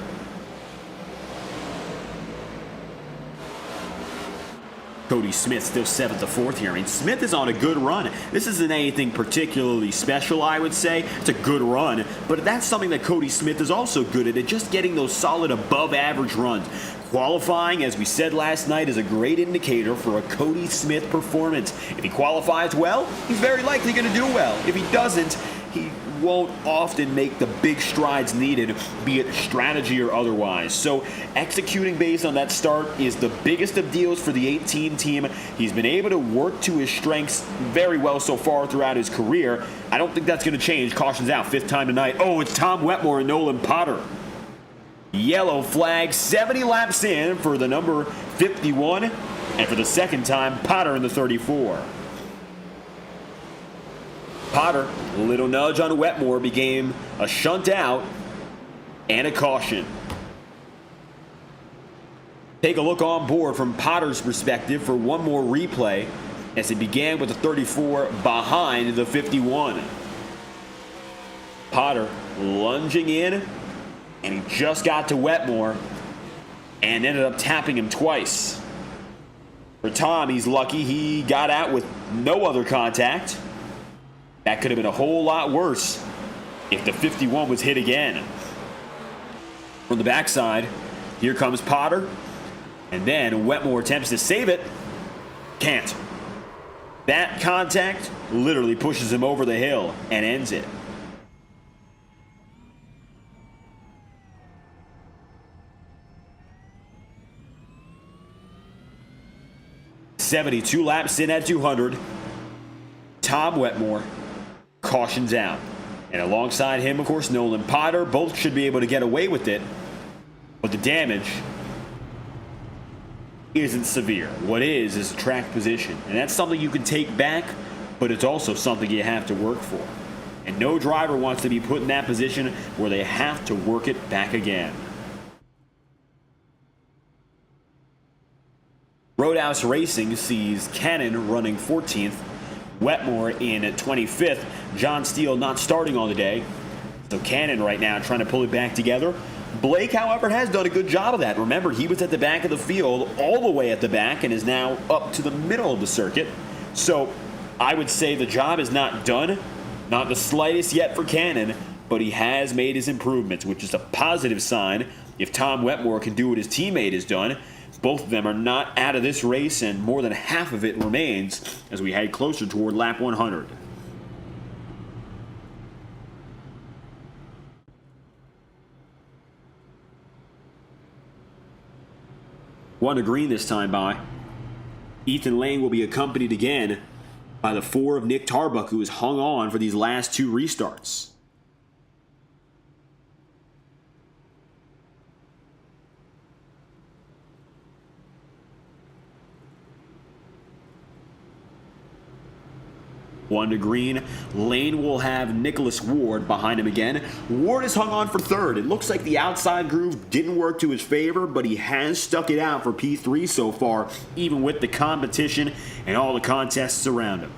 Cody Smith still 7th to 4th here. I mean, Smith is on a good run. This isn't anything particularly special, I would say. It's a good run, but that's something that Cody Smith is also good at just getting those solid above average runs. Qualifying, as we said last night, is a great indicator for a Cody Smith performance. If he qualifies well, he's very likely going to do well. If he doesn't, he won't often make the big strides needed, be it strategy or otherwise. So executing based on that start is the biggest of deals for the 18 team. He's been able to work to his strengths very well so far throughout his career. I don't think that's going to change. Caution's out, 5th time tonight. Oh, it's Tom Wetmore and Nolan Potter. Yellow flag, 70 laps in for the number 51, and for the second time, Potter in the 34. Potter, a little nudge on Wetmore, became a shunt out and a caution. Take a look on board from Potter's perspective for one more replay as it began with the 34 behind the 51. Potter lunging in, and he just got to Wetmore and ended up tapping him twice. For Tom, he's lucky he got out with no other contact. That could have been a whole lot worse if the 51 was hit again. From the backside, here comes Potter, and then Wetmore attempts to save it. Can't. That contact literally pushes him over the hill and ends it. "72 laps in at 200. Tom Wetmore cautions out. And alongside him, of course, Nolan Potter. Both should be able to get away with it. But the damage isn't severe. What is track position. And that's something you can take back, but it's also something you have to work for. And no driver wants to be put in that position where they have to work it back again. Roadhouse Racing sees Cannon running 14th, Wetmore in at 25th, John Steele not starting on the day. So Cannon right now trying to pull it back together. Blake, however, has done a good job of that. Remember, he was at the back of the field, all the way at the back, and is now up to the middle of the circuit. So I would say the job is not done, not the slightest yet for Cannon, but he has made his improvements, which is a positive sign. If Tom Wetmore can do what his teammate has done, both of them are not out of this race, and more than half of it remains as we head closer toward lap 100. One to green this time by. Ethan Lane will be accompanied again by the 4 of Nick Tarbuck, who has hung on for these last 2 restarts. One to green. Lane will have Nicholas Ward behind him again. Ward has hung on for 3rd. It looks like the outside groove didn't work to his favor, but he has stuck it out for P3 so far, even with the competition and all the contests around him.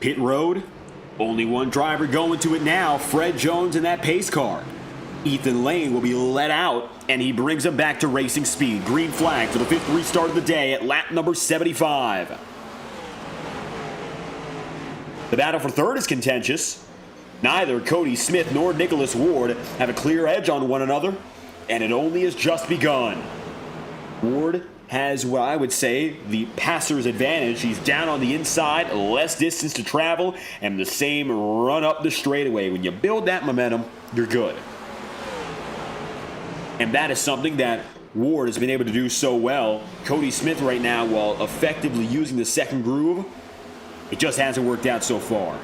Pit road, only one driver going to it now, Fred Jones in that pace car. Ethan Lane will be let out, and he brings him back to racing speed. Green flag for the 5th restart of the day at lap number 75. The battle for 3rd is contentious. Neither Cody Smith nor Nicholas Ward have a clear edge on one another, and it only has just begun. Ward has what I would say the passer's advantage. He's down on the inside, less distance to travel, and the same run up the straightaway. When you build that momentum, you're good. And that is something that Ward has been able to do so well. Cody Smith right now, while effectively using the second groove, it just hasn't worked out so far.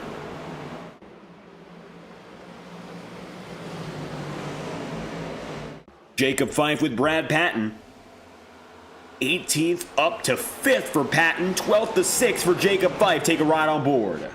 Jacob Fife with Brad Patton. 18th up to 5th for Patton, 12th to 6th for Jacob Fife. Take a ride on board.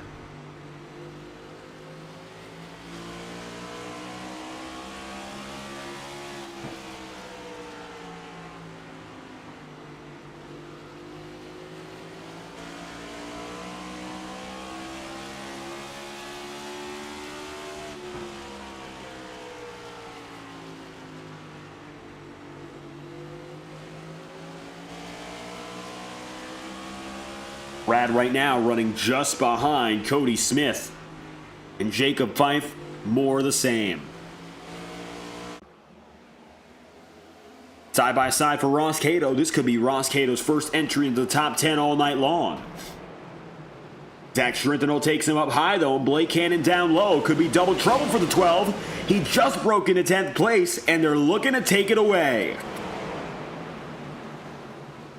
Brad right now running just behind Cody Smith. And Jacob Fife, more the same. Side by side for Ross Cato. This could be Ross Cato's first entry into the top 10 all night long. Zach Strintheno takes him up high though, and Blake Cannon down low. Could be double trouble for the 12. He just broke into 10th place, and they're looking to take it away.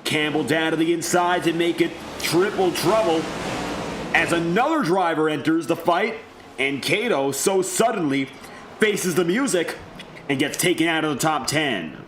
Campbell down to the inside to make it triple trouble as another driver enters the fight, and Cato so suddenly faces the music and gets taken out of the top 10.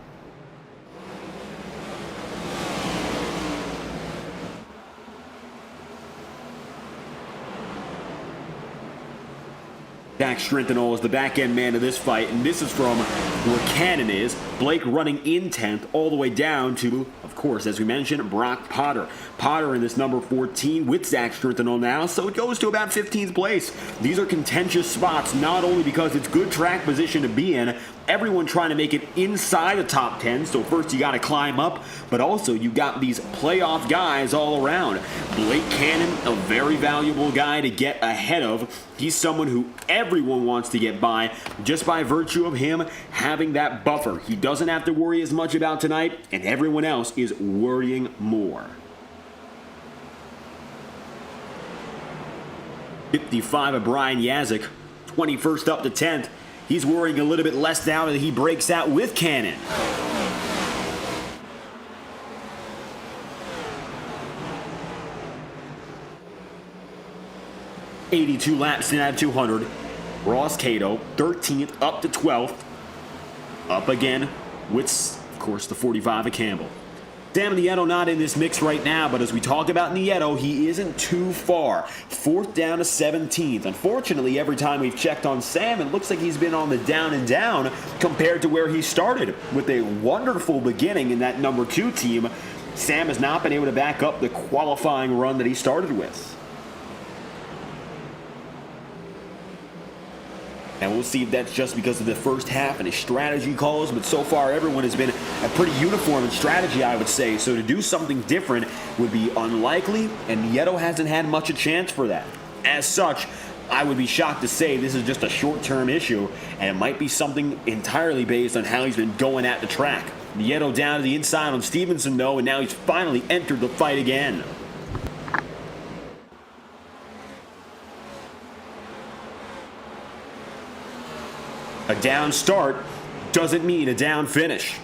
Zach Strintheno is the back-end man of this fight, and this is from where Cannon is. Blake running in 10th all the way down to, of course, as we mentioned, Brock Potter. Potter in this number 14 with Zach Strintheno now, so it goes to about 15th place. These are contentious spots, not only because it's good track position to be in, everyone trying to make it inside the top 10, so first you got to climb up, but also you got these playoff guys all around. Blake Cannon, a very valuable guy to get ahead of. He's someone who everyone wants to get by just by virtue of him having that buffer. He doesn't have to worry as much about tonight, and everyone else is worrying more. 55 of Brian Yazik, 21st up to 10th. He's worrying a little bit less now that he breaks out with Cannon. $82 laps in at 200. Ross Cato, 13th up to 12th. Up again with, of course, the 45 of Campbell. Sam Nieto not in this mix right now, but as we talk about Nieto, he isn't too far. 4th down to 17th. Unfortunately, every time we've checked on Sam, it looks like he's been on the down and down compared to where he started. With a wonderful beginning in that number 2 team, Sam has not been able to back up the qualifying run that he started with. And we'll see if that's just because of the first half and his strategy calls, but so far everyone has been a pretty uniform in strategy, I would say. So to do something different would be unlikely, and Nieto hasn't had much a chance for that. As such, I would be shocked to say this is just a short-term issue, and it might be something entirely based on how he's been going at the track. Nieto down to the inside on Stevenson, though, and now he's finally entered the fight again. A down start doesn't mean a down finish.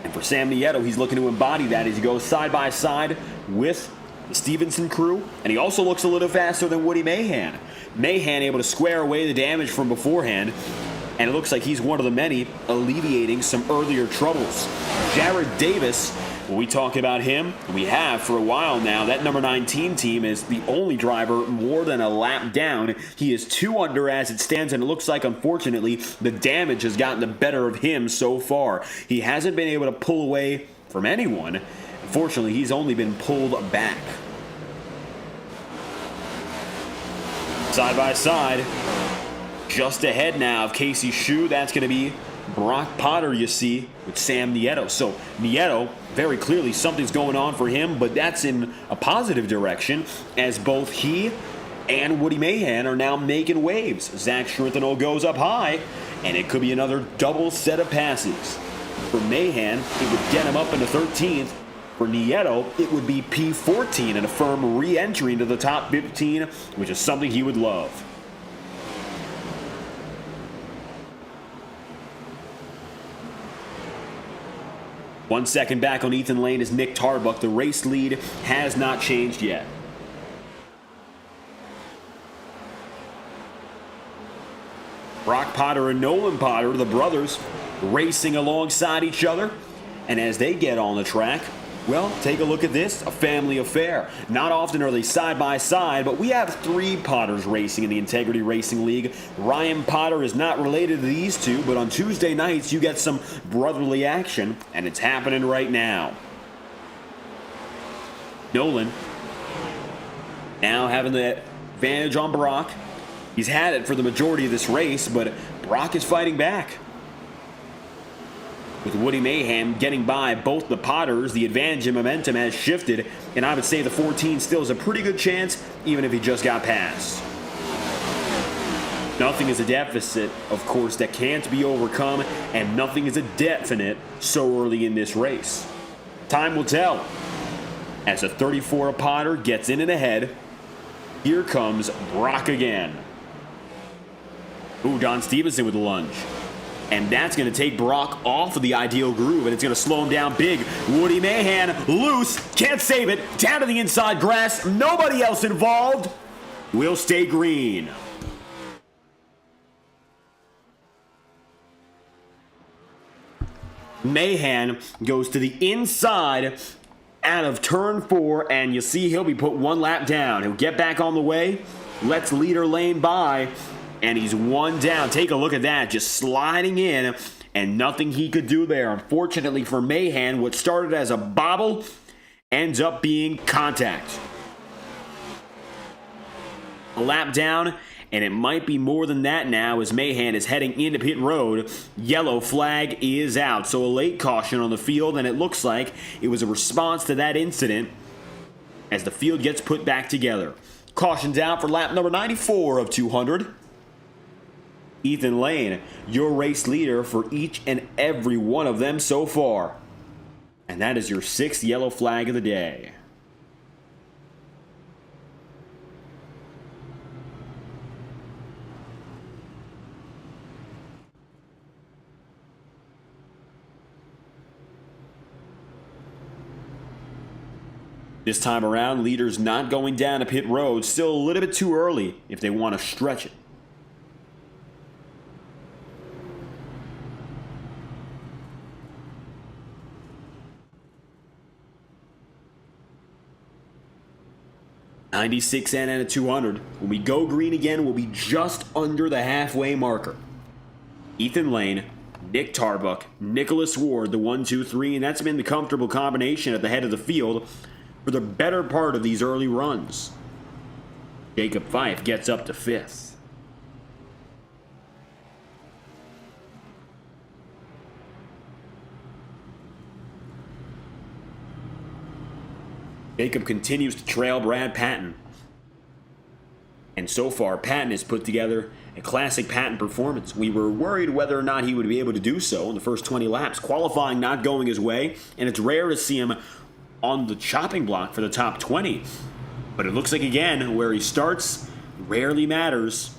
And for Sam Nieto, he's looking to embody that as he goes side by side with the Stevenson crew. And he also looks a little faster than Woody Mahan. Mahan able to square away the damage from beforehand. And it looks like he's one of the many alleviating some earlier troubles. Jared Davis, when we talk about him, we have for a while now. That number 19 team is the only driver more than a lap down. He is 2 under as it stands, and it looks like, unfortunately, the damage has gotten the better of him so far. He hasn't been able to pull away from anyone. Unfortunately, he's only been pulled back. Side by side, just ahead now of Casey Shue. That's going to be Brock Potter, you see, with Sam Nieto. So Nieto, very clearly something's going on for him, but that's in a positive direction as both he and Woody Mahan are now making waves. Zach Strintheno goes up high, and it could be another double set of passes. For Mahan, it would get him up into 13th. For Nieto, it would be P14 and a firm re-entry into the top 15, which is something he would love. One second back on Ethan Lane is Nick Tarbuck. The race lead has not changed yet. Brock Potter and Nolan Potter, the brothers, racing alongside each other. And as they get on the track, well, take a look at this, a family affair. Not often are they side by side, but we have 3 Potters racing in the Integrity Racing League. Ryan Potter is not related to these two, but on Tuesday nights you get some brotherly action, and it's happening right now. Nolan now having the advantage on Brock. He's had it for the majority of this race, but Brock is fighting back. With Woody Mayhem getting by both the Potters, the advantage in momentum has shifted, and I would say the 14 still has a pretty good chance, even if he just got past. Nothing is a deficit, of course, that can't be overcome, and nothing is a definite so early in this race. Time will tell. As a 34 Potter gets in and ahead, here comes Brock again. Ooh, Don Stevenson with the lunge. And that's going to take Brock off of the ideal groove, and it's going to slow him down big. Woody Mayhem, loose, can't save it, down to the inside grass, nobody else involved. Will stay green. Mayhem goes to the inside out of turn 4, and you see he'll be put one lap down. He'll get back on the way, lets leader lane by, and he's one down. Take a look at that, just sliding in, and nothing he could do there. Unfortunately for Mayhem, what started as a bobble ends up being contact. A lap down, and it might be more than that now as Mayhem is heading into pit road. Yellow flag is out, so a late caution on the field, and it looks like it was a response to that incident as the field gets put back together. Caution's out for lap number 94 of 200. Ethan Lane, your race leader for each and every one of them so far. And that is your 6th yellow flag of the day. This time around, leaders not going down to pit road. Still a little bit too early if they want to stretch it. .96 and at 200. When we go green again, we'll be just under the halfway marker. Ethan Lane, Nick Tarbuck, Nicholas Ward, the 1, 2, 3, and that's been the comfortable combination at the head of the field for the better part of these early runs. Jacob Fife gets up to 5th. Jacob continues to trail Brad Patton. And so far, Patton has put together a classic Patton performance. We were worried whether or not he would be able to do so in the first 20 laps. Qualifying not going his way, and it's rare to see him on the chopping block for the top 20. But it looks like, again, where he starts rarely matters.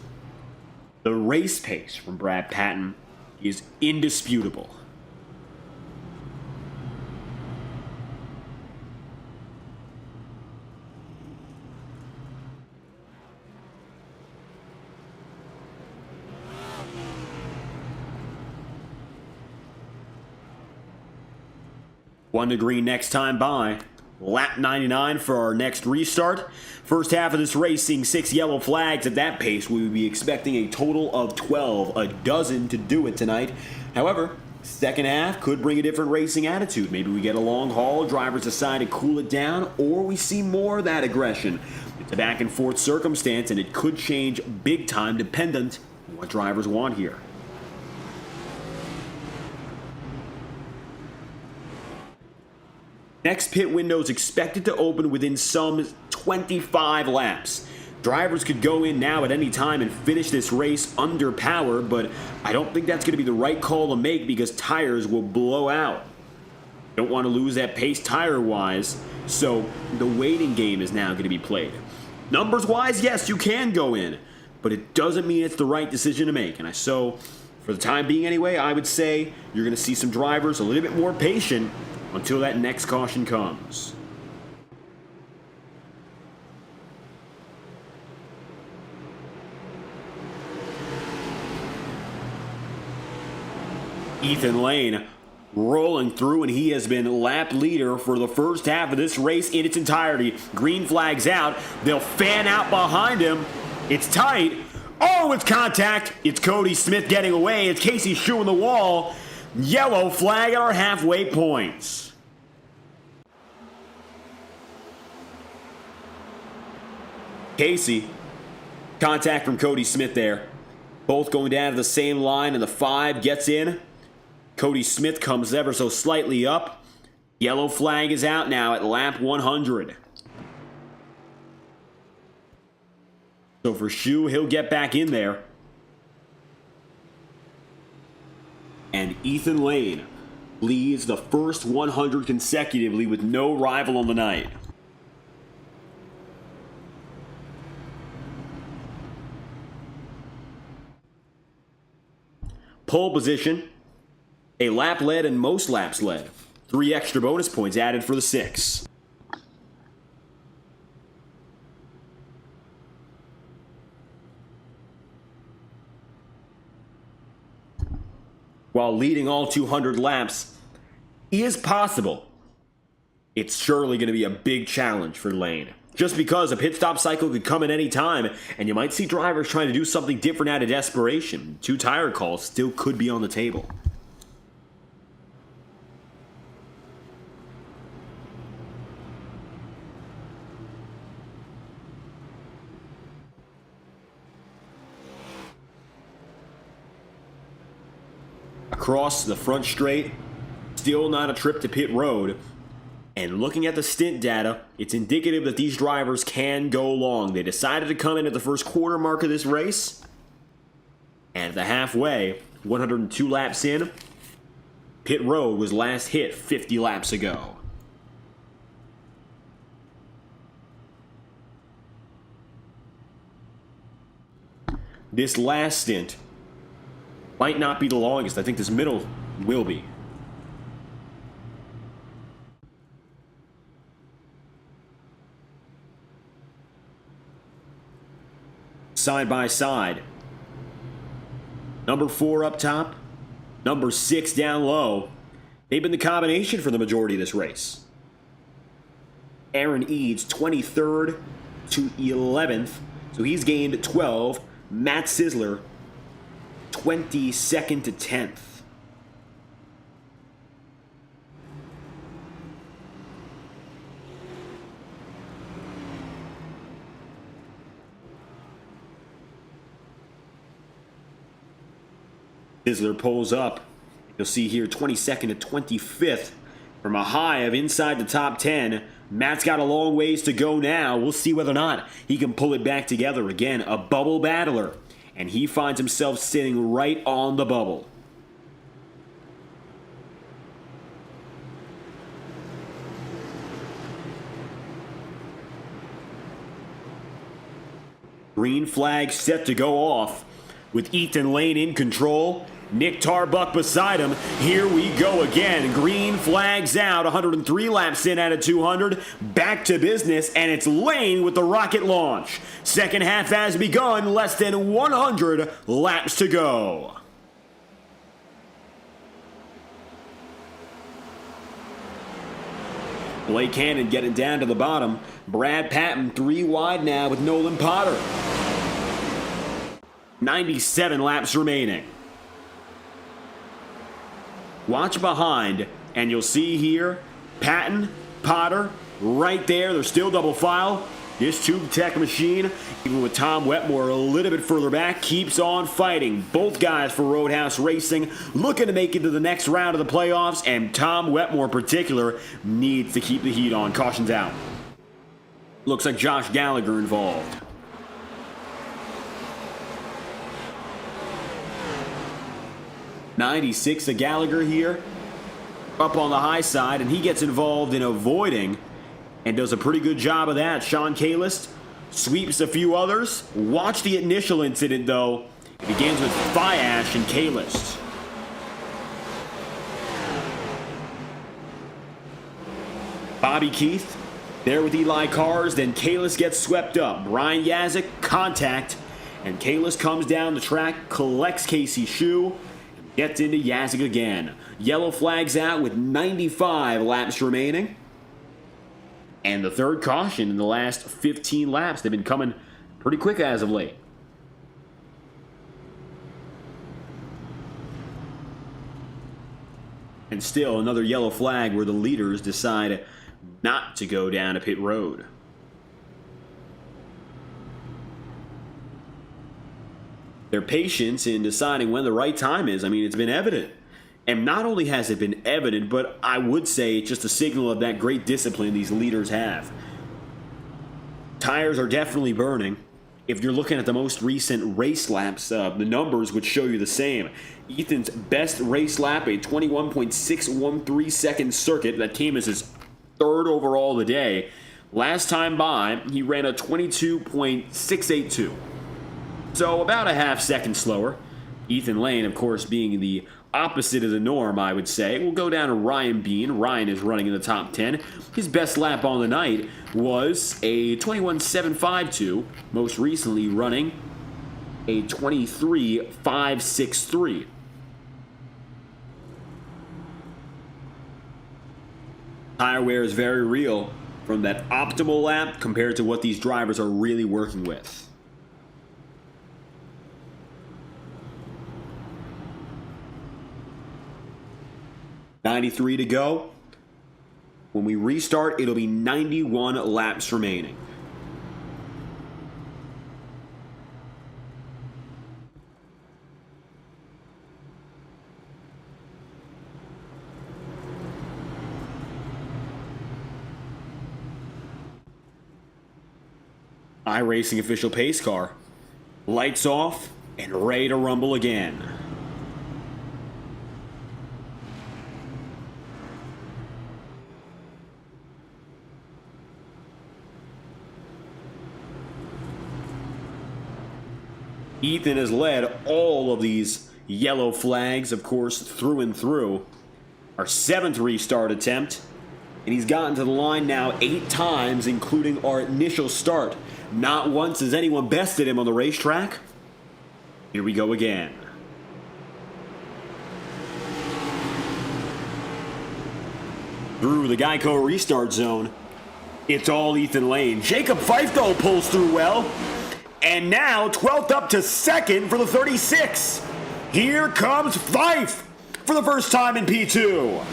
The race pace from Brad Patton is indisputable. One to green next time by. Lap 99 for our next restart. First half of this race seeing 6 yellow flags. At that pace, we would be expecting a total of 12, a dozen to do it tonight. However, second half could bring a different racing attitude. Maybe we get a long haul, drivers decide to cool it down, or we see more of that aggression. It's a back and forth circumstance, and it could change big time dependent on what drivers want here. Next pit window is expected to open within some 25 laps. Drivers could go in now at any time and finish this race under power, but I don't think that's going to be the right call to make because tires will blow out. Don't want to lose that pace tire-wise, so the waiting game is now going to be played. Numbers-wise, yes, you can go in, but it doesn't mean it's the right decision to make. And so, for the time being anyway, I would say you're going to see some drivers a little bit more patient until that next caution comes. Ethan Lane rolling through, and he has been lap leader for the first half of this race in its entirety. Green flag's out. They'll fan out behind him. It's tight. Oh, it's contact. It's Cody Smith getting away. It's Casey Shue in the wall. Yellow flag at our halfway points. Casey, contact from Cody Smith there. Both going down to the same line, and the 5 gets in. Cody Smith comes ever so slightly up. Yellow flag is out now at lap 100. So for Shu, he'll get back in there. And Ethan Lane leads the first 100 consecutively with no rival on the night. Pole position, a lap led and most laps led. 3 extra bonus points added for the 6. While leading all 200 laps is possible, it's surely going to be a big challenge for Lane. Just because a pit stop cycle could come at any time, and you might see drivers trying to do something different out of desperation. 2 tire calls still could be on the table. Across the front straight, still not a trip to pit road. And looking at the stint data, it's indicative that these drivers can go long. They decided to come in at the first quarter mark of this race. And at the halfway, 102 laps in, pit road was last hit 50 laps ago. This last stint might not be the longest. I think this middle will be. Side by side. Number 4 up top. Number 6 down low. They've been the combination for the majority of this race. Aaron Eads, 23rd to 11th. So he's gained 12. Matt Sizzler, 22nd to 10th. Sizzler pulls up. You'll see here 22nd to 25th from a high of inside the top 10. Matt's got a long ways to go now. We'll see whether or not he can pull it back together. Again, a bubble battler. And he finds himself sitting right on the bubble. Green flag set to go off with Ethan Lane in control. Nick Tarbuck beside him. Here we go again. Green flags out. 103 laps in out of 200. Back to business, and it's Lane with the rocket launch. Second half has begun. Less than 100 laps to go. Blake Cannon getting down to the bottom. Brad Patton 3 wide now with Nolan Potter. 97 laps remaining. Watch behind, and you'll see here, Patton, Potter, right there. They're still double file. This Tube Tech machine, even with Tom Wetmore a little bit further back, keeps on fighting. Both guys for Roadhouse Racing looking to make it to the next round of the playoffs, and Tom Wetmore in particular needs to keep the heat on. Caution's out. Looks like Josh Gallagher involved. '96 to Gallagher here, up on the high side, and he gets involved in avoiding and does a pretty good job of that. Sean Kalist sweeps a few others. Watch the initial incident, though. It begins with Fiash and Kalist. Bobby Keith there with Eli Cars, then Kalist gets swept up. Brian Yazik, contact, and Kalist comes down the track, collects Casey Shu, gets into Yazik again. Yellow flags out with 95 laps remaining. And the third caution in the last 15 laps. They've been coming pretty quick as of late. And still another yellow flag where the leaders decide not to go down a pit road. Their patience in deciding when the right time is, I mean, it's been evident. And not only has it been evident, but I would say it's just a signal of that great discipline these leaders have. Tires are definitely burning. If you're looking at the most recent race laps, the numbers would show you the same. Ethan's best race lap, a 21.613 second circuit. That came as his third overall of the day. Last time by, he ran a 22.682. So about a half second slower. Ethan Lane, of course, being the opposite of the norm, I would say. We'll go down to Ryan Bean. Ryan is running in the top 10. His best lap on the night was a 21.752, most recently running a 23.563. Tire wear is very real from that optimal lap compared to what these drivers are really working with. .93 to go. When we restart, it'll be 91 laps remaining. iRacing official pace car. Lights off and ready to rumble again. Ethan has led all of these yellow flags, of course, through and through. Our 7th restart attempt. And he's gotten to the line now 8 times, including our initial start. Not once has anyone bested him on the racetrack. Here we go again. Through the Geico restart zone. It's all Ethan Lane. Jacob Fife, though, pulls through well. And now 12th up to 2nd for the 36. Here comes Fife for the first time in P2.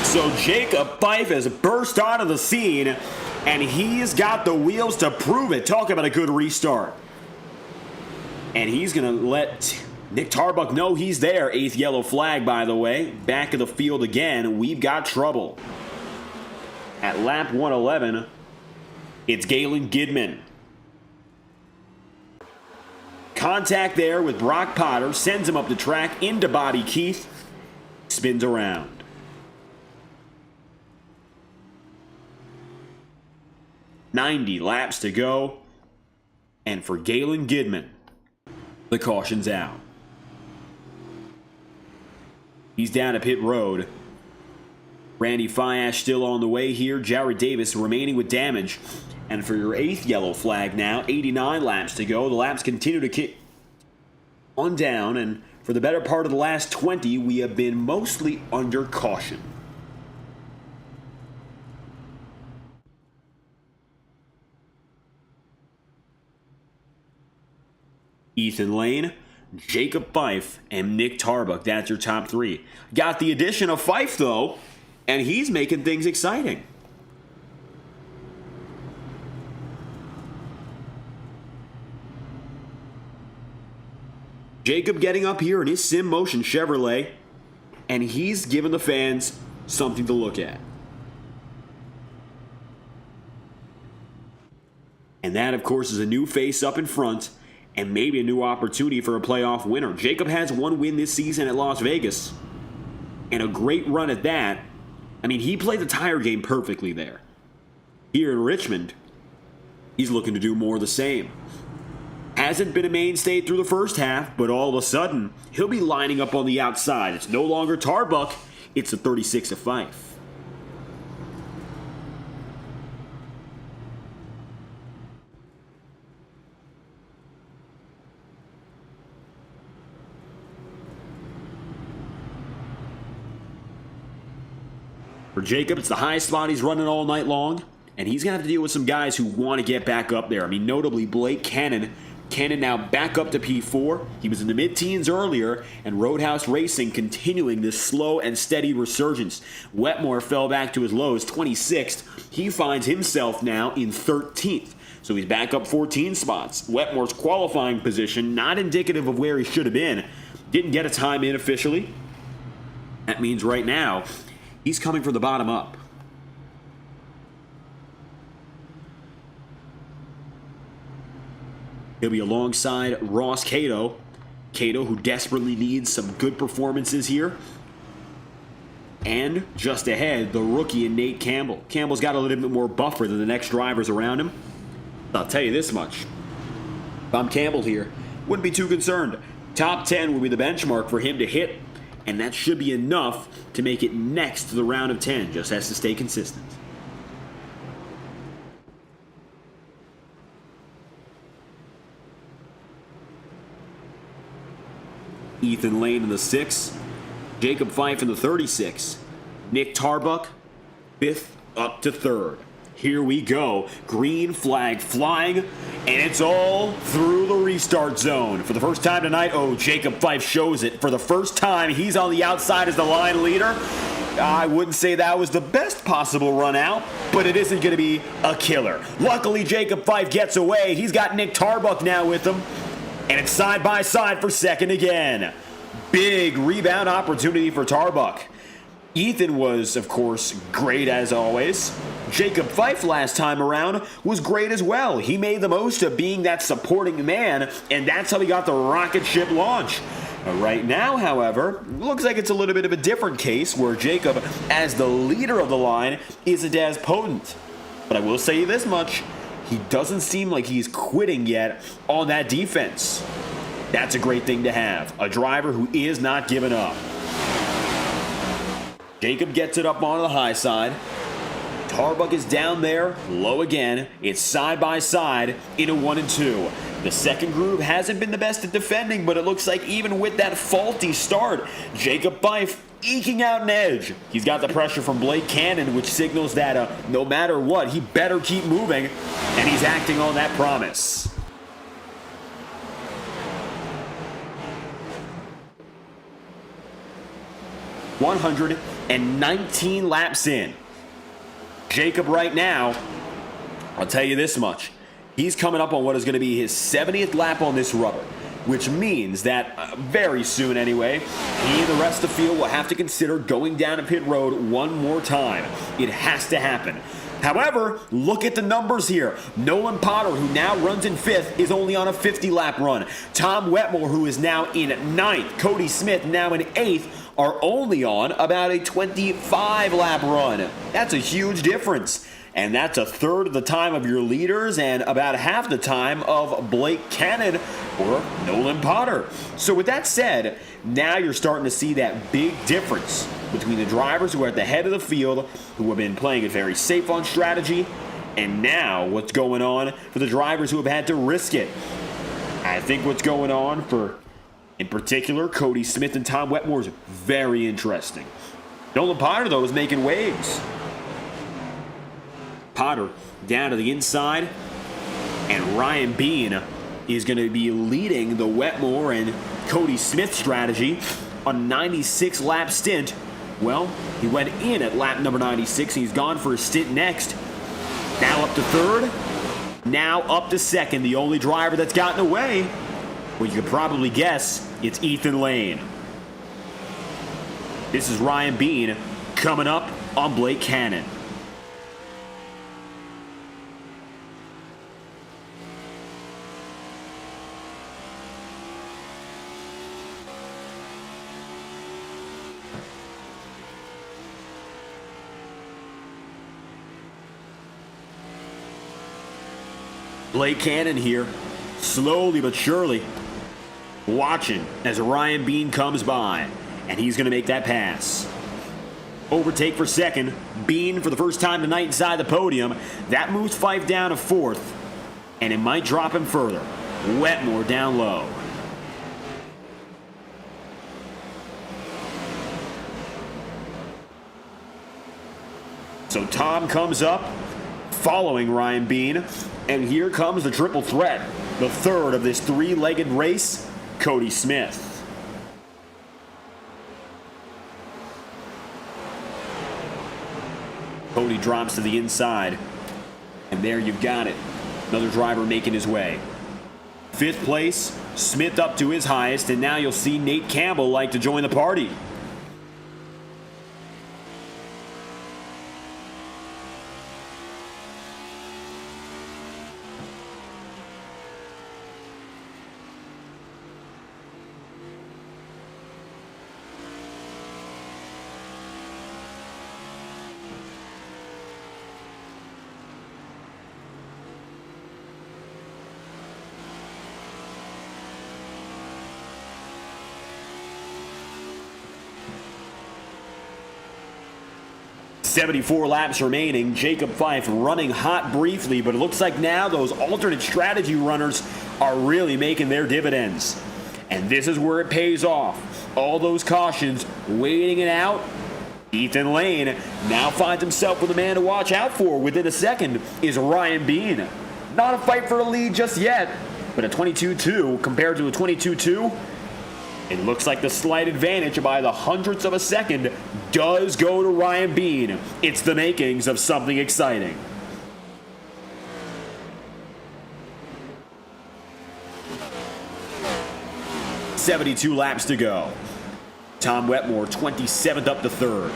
So Jacob Fife has burst onto the scene, and he's got the wheels to prove it. Talk about a good restart. And he's going to let Nick Tarbuck know he's there. 8th yellow flag, by the way. Back of the field again. We've got trouble. At lap 111, it's Galen Gidman. Contact there with Brock Potter. Sends him up the track into Bobby Keith. Spins around. .90 laps to go. And for Galen Gidman, the caution's out. He's down to pit road. Randy Fiash still on the way here. Jared Davis remaining with damage. And for your 8th yellow flag now, 89 laps to go. The laps continue to kick on down. And for the better part of the last 20, we have been mostly under caution. Ethan Lane, Jacob Fife, and Nick Tarbuck. That's your top 3. Got the addition of Fife, though, and he's making things exciting. Jacob getting up here in his Sim Motion Chevrolet, and he's giving the fans something to look at. And that, of course, is a new face up in front, and maybe a new opportunity for a playoff winner. Jacob has one win this season at Las Vegas, and a great run at that. I mean, he played the tire game perfectly there. Here in Richmond, he's looking to do more of the same. Hasn't been a mainstay through the first half, but all of a sudden, he'll be lining up on the outside. It's no longer Tarbuck, it's a 36 of Fife. For Jacob, it's the high spot he's running all night long, and he's going to have to deal with some guys who want to get back up there. I mean, notably Blake Cannon Cannon now back up to P4. He was in the mid-teens earlier, and Roadhouse Racing continuing this slow and steady resurgence. Wetmore fell back to his lows, 26th. He finds himself now in 13th. So he's back up 14 spots. Wetmore's qualifying position, not indicative of where he should have been. Didn't get a time in officially. That means right now, he's coming from the bottom up. He'll be alongside Ross Cato. Cato, who desperately needs some good performances here. And just ahead, the rookie and Nate Campbell. Campbell's got a little bit more buffer than the next drivers around him. I'll tell you this much. If I'm Campbell here, wouldn't be too concerned. Top 10 would be the benchmark for him to hit, and that should be enough to make it next to the round of 10. Just has to stay consistent. Ethan Lane in the 6. Jacob Fife in the 36. Nick Tarbuck, 5th up to 3rd. Here we go. Green flag flying, and it's all through the restart zone. For the first time tonight, Jacob Fife shows it. For the first time, he's on the outside as the line leader. I wouldn't say that was the best possible run out, but it isn't going to be a killer. Luckily, Jacob Fife gets away. He's got Nick Tarbuck now with him, and it's side by side for second again. Big rebound opportunity for Tarbuck. Ethan was, of course, great as always. Jacob Fife last time around was great as well. He made the most of being that supporting man, and that's how he got the rocket ship launch. Right now, however, looks like it's a little bit of a different case where Jacob, as the leader of the line, isn't as potent. But I will say this much, he doesn't seem like he's quitting yet on that defense. That's a great thing to have, a driver who is not giving up. Jacob gets it up on the high side. Tarbuck is down there, low again. It's side by side in a 1 and 2. The second groove hasn't been the best at defending, but it looks like even with that faulty start, Jacob Fife eking out an edge. He's got the pressure from Blake Cannon, which signals that no matter what, he better keep moving, and he's acting on that promise. "119 laps in. Jacob right now, I'll tell you this much. He's coming up on what is going to be his 70th lap on this rubber, which means that very soon anyway, he and the rest of the field will have to consider going down to pit road one more time. It has to happen. However, look at the numbers here. Nolan Potter, who now runs in 5th, is only on a 50-lap run. Tom Wetmore, who is now in 9th, Cody Smith now in 8th, are only on about a 25-lap run. That's a huge difference. And that's a third of the time of your leaders and about half the time of Blake Cannon or Nolan Potter. So with that said, now you're starting to see that big difference between the drivers who are at the head of the field, who have been playing it very safe on strategy, and now what's going on for the drivers who have had to risk it. I think what's going on for, in particular, Cody Smith and Tom Wetmore is very interesting. Nolan Potter, though, is making waves. Potter down to the inside, and Ryan Bean is going to be leading the Wetmore and Cody Smith strategy on a 96-lap stint. Well, he went in at lap number 96, and he's gone for a stint next. Now up to 3rd, now up to 2nd. The only driver that's gotten away, well, you could probably guess, it's Ethan Lane. This is Ryan Bean coming up on Blake Cannon. Blake Cannon here, slowly but surely, watching as Ryan Bean comes by, and he's going to make that pass. Overtake for second, Bean for the first time tonight inside the podium. That moves Fife down to 4th, and it might drop him further. Wetmore down low. So Tom comes up, following Ryan Bean, and here comes the triple threat. the third of this three-legged race, Cody Smith. Cody drops to the inside, and there you've got it. Another driver making his way. Fifth place, Smith up to his highest, and now you'll see Nate Campbell like to join the party. .74 laps remaining. Jacob Fife running hot briefly, but it looks like now those alternate strategy runners are really making their dividends. And this is where it pays off. All those cautions waiting it out. Ethan Lane now finds himself with a man to watch out for. Within a second is Ryan Bean. Not a fight for a lead just yet, but a 22-2 compared to a 22-2. It looks like the slight advantage by the hundredths of a second does go to Ryan Bean. It's the makings of something exciting. .72 laps to go. Tom Wetmore, 27th up to third.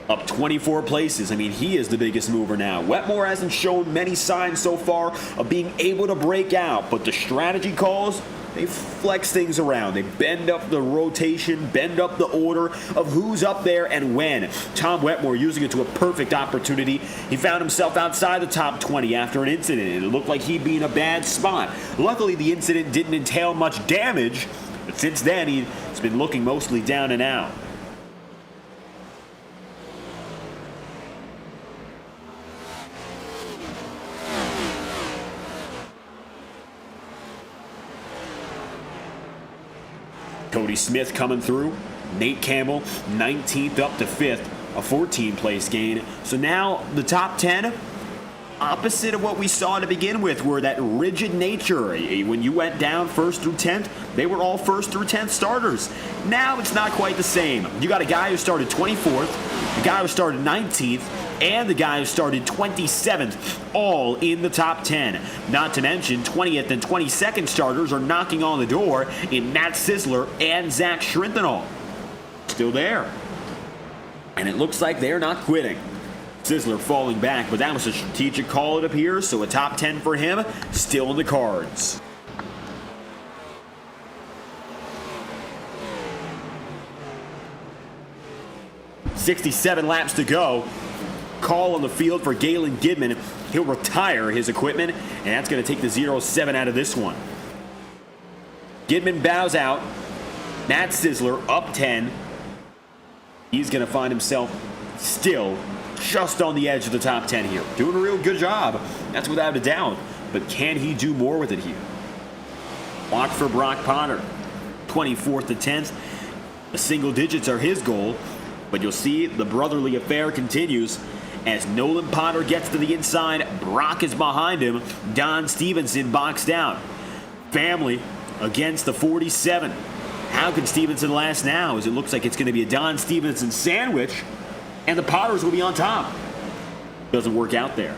Up 24 places. I mean, he is the biggest mover now. Wetmore hasn't shown many signs so far of being able to break out, but the strategy calls, they flex things around. They bend up the rotation, bend up the order of who's up there and when. Tom Wetmore using it to a perfect opportunity. He found himself outside the top 20 after an incident, and it looked like he'd be in a bad spot. Luckily, the incident didn't entail much damage, but since then, he's been looking mostly down and out. Cody Smith coming through. Nate Campbell, 19th up to 5th, a 14-place gain. So now the top 10, opposite of what we saw to begin with, were that rigid nature. When you went down 1st through 10th, they were all 1st through 10th starters. Now it's not quite the same. You got a guy who started 24th, a guy who started 19th, and the guy who started 27th, all in the top 10. Not to mention 20th and 22nd starters are knocking on the door in Matt Sisler and Zach Schrintenall. Still there. And it looks like they're not quitting. Sisler falling back, but that was a strategic call, it appears, so a top 10 for him still in the cards. .67 laps to go. Call on the field for Galen Gidman. He'll retire his equipment, and that's going to take the 0-7 out of this one. Gidman bows out. Matt Sisler up 10. He's going to find himself still just on the edge of the top 10 here. Doing a real good job, that's without a doubt. But can he do more with it here? Watch for Brock Potter. 24th to 10th. The single digits are his goal. But you'll see the brotherly affair continues. As Nolan Potter gets to the inside, Brock is behind him. Don Stevenson boxed out. Family against the 47. How can Stevenson last now? As it looks like it's going to be a Don Stevenson sandwich, and the Potters will be on top. Doesn't work out there.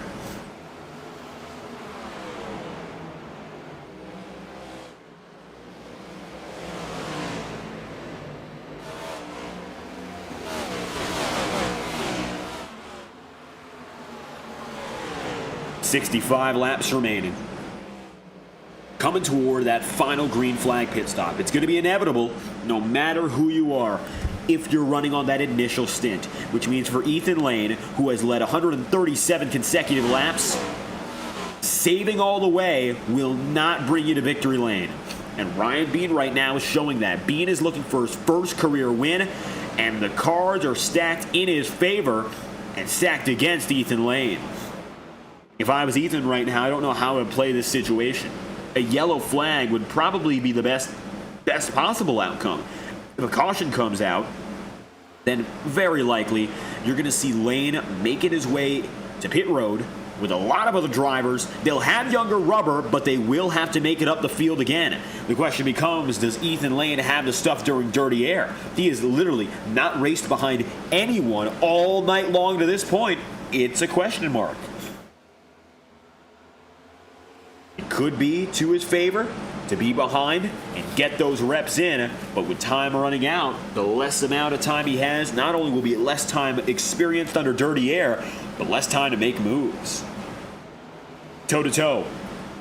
.65 laps remaining. Coming toward that final green flag pit stop. It's going to be inevitable no matter who you are if you're running on that initial stint, which means for Ethan Lane, who has led 137 consecutive laps, saving all the way will not bring you to victory lane. And Ryan Bean right now is showing that. Bean is looking for his first career win, and the cards are stacked in his favor and stacked against Ethan Lane. If I was Ethan right now, I don't know how I would play this situation. A yellow flag would probably be the best possible outcome. If a caution comes out, then very likely you're going to see Lane making his way to pit road with a lot of other drivers. They'll have younger rubber, but they will have to make it up the field again. The question becomes, does Ethan Lane have the stuff during dirty air? He has literally not raced behind anyone all night long to this point. It's a question mark. It could be to his favor to be behind and get those reps in, but with time running out, the less amount of time he has, not only will be less time experienced under dirty air, but less time to make moves. Toe-to-toe,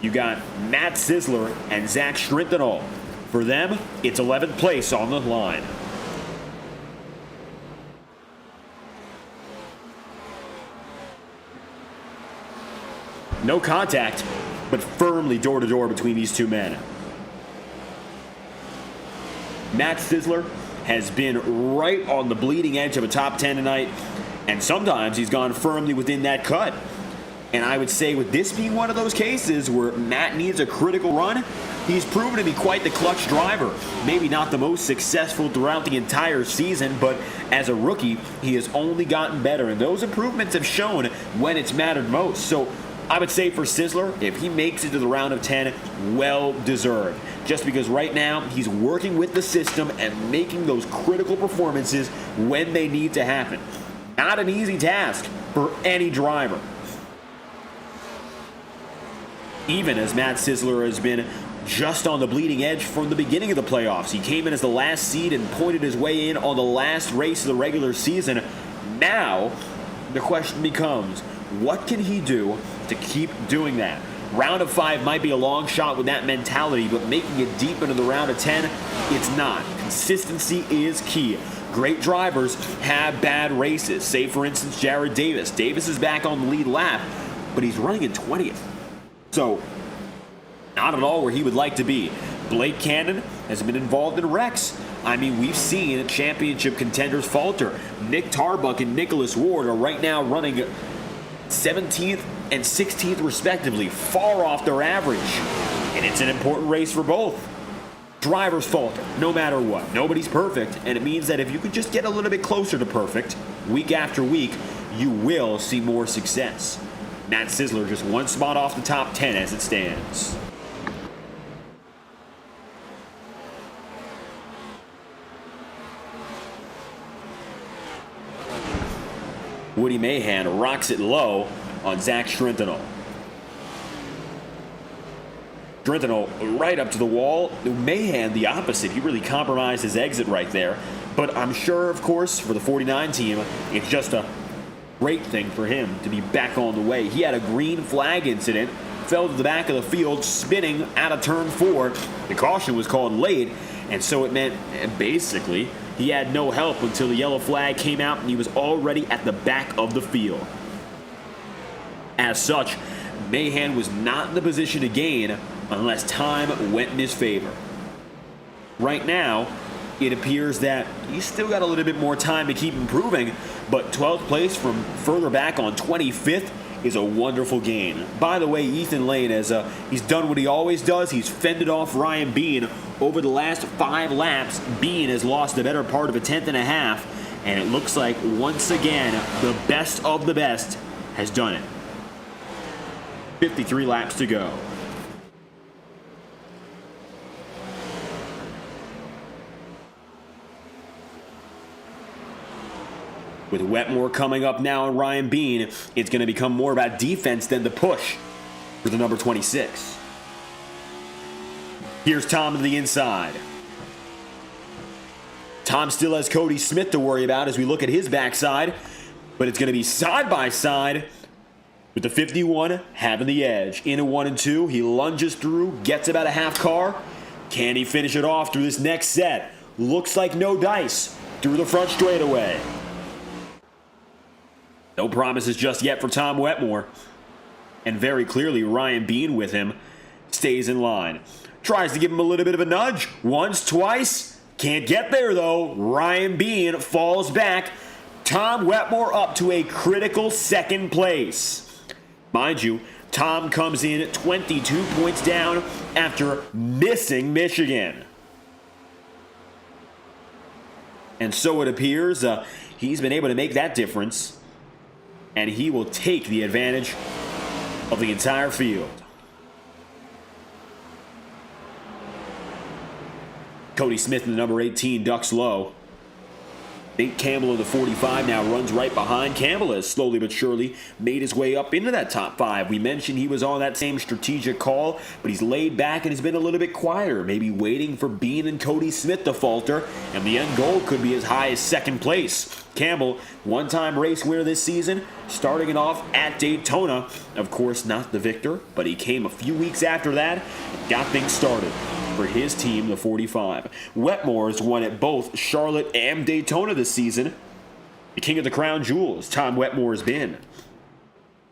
you got Matt Sisler and Zach Strintenall. For them, it's 11th place on the line. No contact, but firmly door-to-door between these two men. Matt Sisler has been right on the bleeding edge of a top 10 tonight, and sometimes he's gone firmly within that cut. And I would say with this being one of those cases where Matt needs a critical run, he's proven to be quite the clutch driver. Maybe not the most successful throughout the entire season, but as a rookie, he has only gotten better, and those improvements have shown when it's mattered most. So I would say for Sisler, if he makes it to the round of 10, well deserved. Just because right now he's working with the system and making those critical performances when they need to happen. Not an easy task for any driver. Even as Matt Sisler has been just on the bleeding edge from the beginning of the playoffs. He came in as the last seed and pointed his way in on the last race of the regular season. Now, the question becomes, what can he do to keep doing that? Round of 5 might be a long shot with that mentality, but making it deep into the round of 10, it's not. Consistency is key. Great drivers have bad races. Say, for instance, Jared Davis. Davis is back on the lead lap, but he's running in 20th. So, not at all where he would like to be. Blake Cannon has been involved in wrecks. I mean, we've seen championship contenders falter. Nick Tarbuck and Nicholas Ward are right now running 17th and 16th respectively, far off their average. And it's an important race for both. Drivers falter, no matter what. Nobody's perfect, and it means that if you could just get a little bit closer to perfect, week after week, you will see more success. Matt Sisler just one spot off the top 10 as it stands. Woody Mahan rocks it low on Zach Strintenall. Strintenall right up to the wall. Mahan the opposite. He really compromised his exit right there. But I'm sure, of course, for the 49 team, it's just a great thing for him to be back on the way. He had a green flag incident, fell to the back of the field, spinning out of turn 4. The caution was called late, and so it meant basically he had no help until the yellow flag came out and he was already at the back of the field. As such, Mahan was not in the position to gain unless time went in his favor. Right now, it appears that he's still got a little bit more time to keep improving, but 12th place from further back on 25th is a wonderful gain. By the way, Ethan Lane, he's done what he always does. He's fended off Ryan Bean. Over the last 5 laps, Bean has lost the better part of a tenth and a half, and it looks like once again the best of the best has done it. 53 laps to go. With Wetmore coming up now and Ryan Bean, it's going to become more about defense than the push for the number 26. Here's Tom to the inside. Tom still has Cody Smith to worry about as we look at his backside, but it's going to be side by side with the 51 having the edge. Into 1 and 2, he lunges through, gets about a half car. Can he finish it off through this next set? Looks like no dice through the front straightaway. No promises just yet for Tom Wetmore. And very clearly, Ryan Bean with him stays in line. Tries to give him a little bit of a nudge. Once, twice. Can't get there, though. Ryan Bean falls back. Tom Wetmore up to a critical second place. Mind you, Tom comes in 22 points down after missing Michigan. And so it appears he's been able to make that difference. and he will take the advantage of the entire field. Cody Smith in the number 18 ducks low. Nate Campbell in the 45 now runs right behind. Campbell has slowly but surely made his way up into that top 5. We mentioned he was on that same strategic call, but he's laid back and has been a little bit quieter, maybe waiting for Bean and Cody Smith to falter, and the end goal could be as high as second place. Campbell, one-time race winner this season, starting it off at Daytona. Of course, not the victor, but he came a few weeks after that and got things started for his team, the 45. Wetmore has won at both Charlotte and Daytona this season. The king of the crown jewels, Tom Wetmore has been.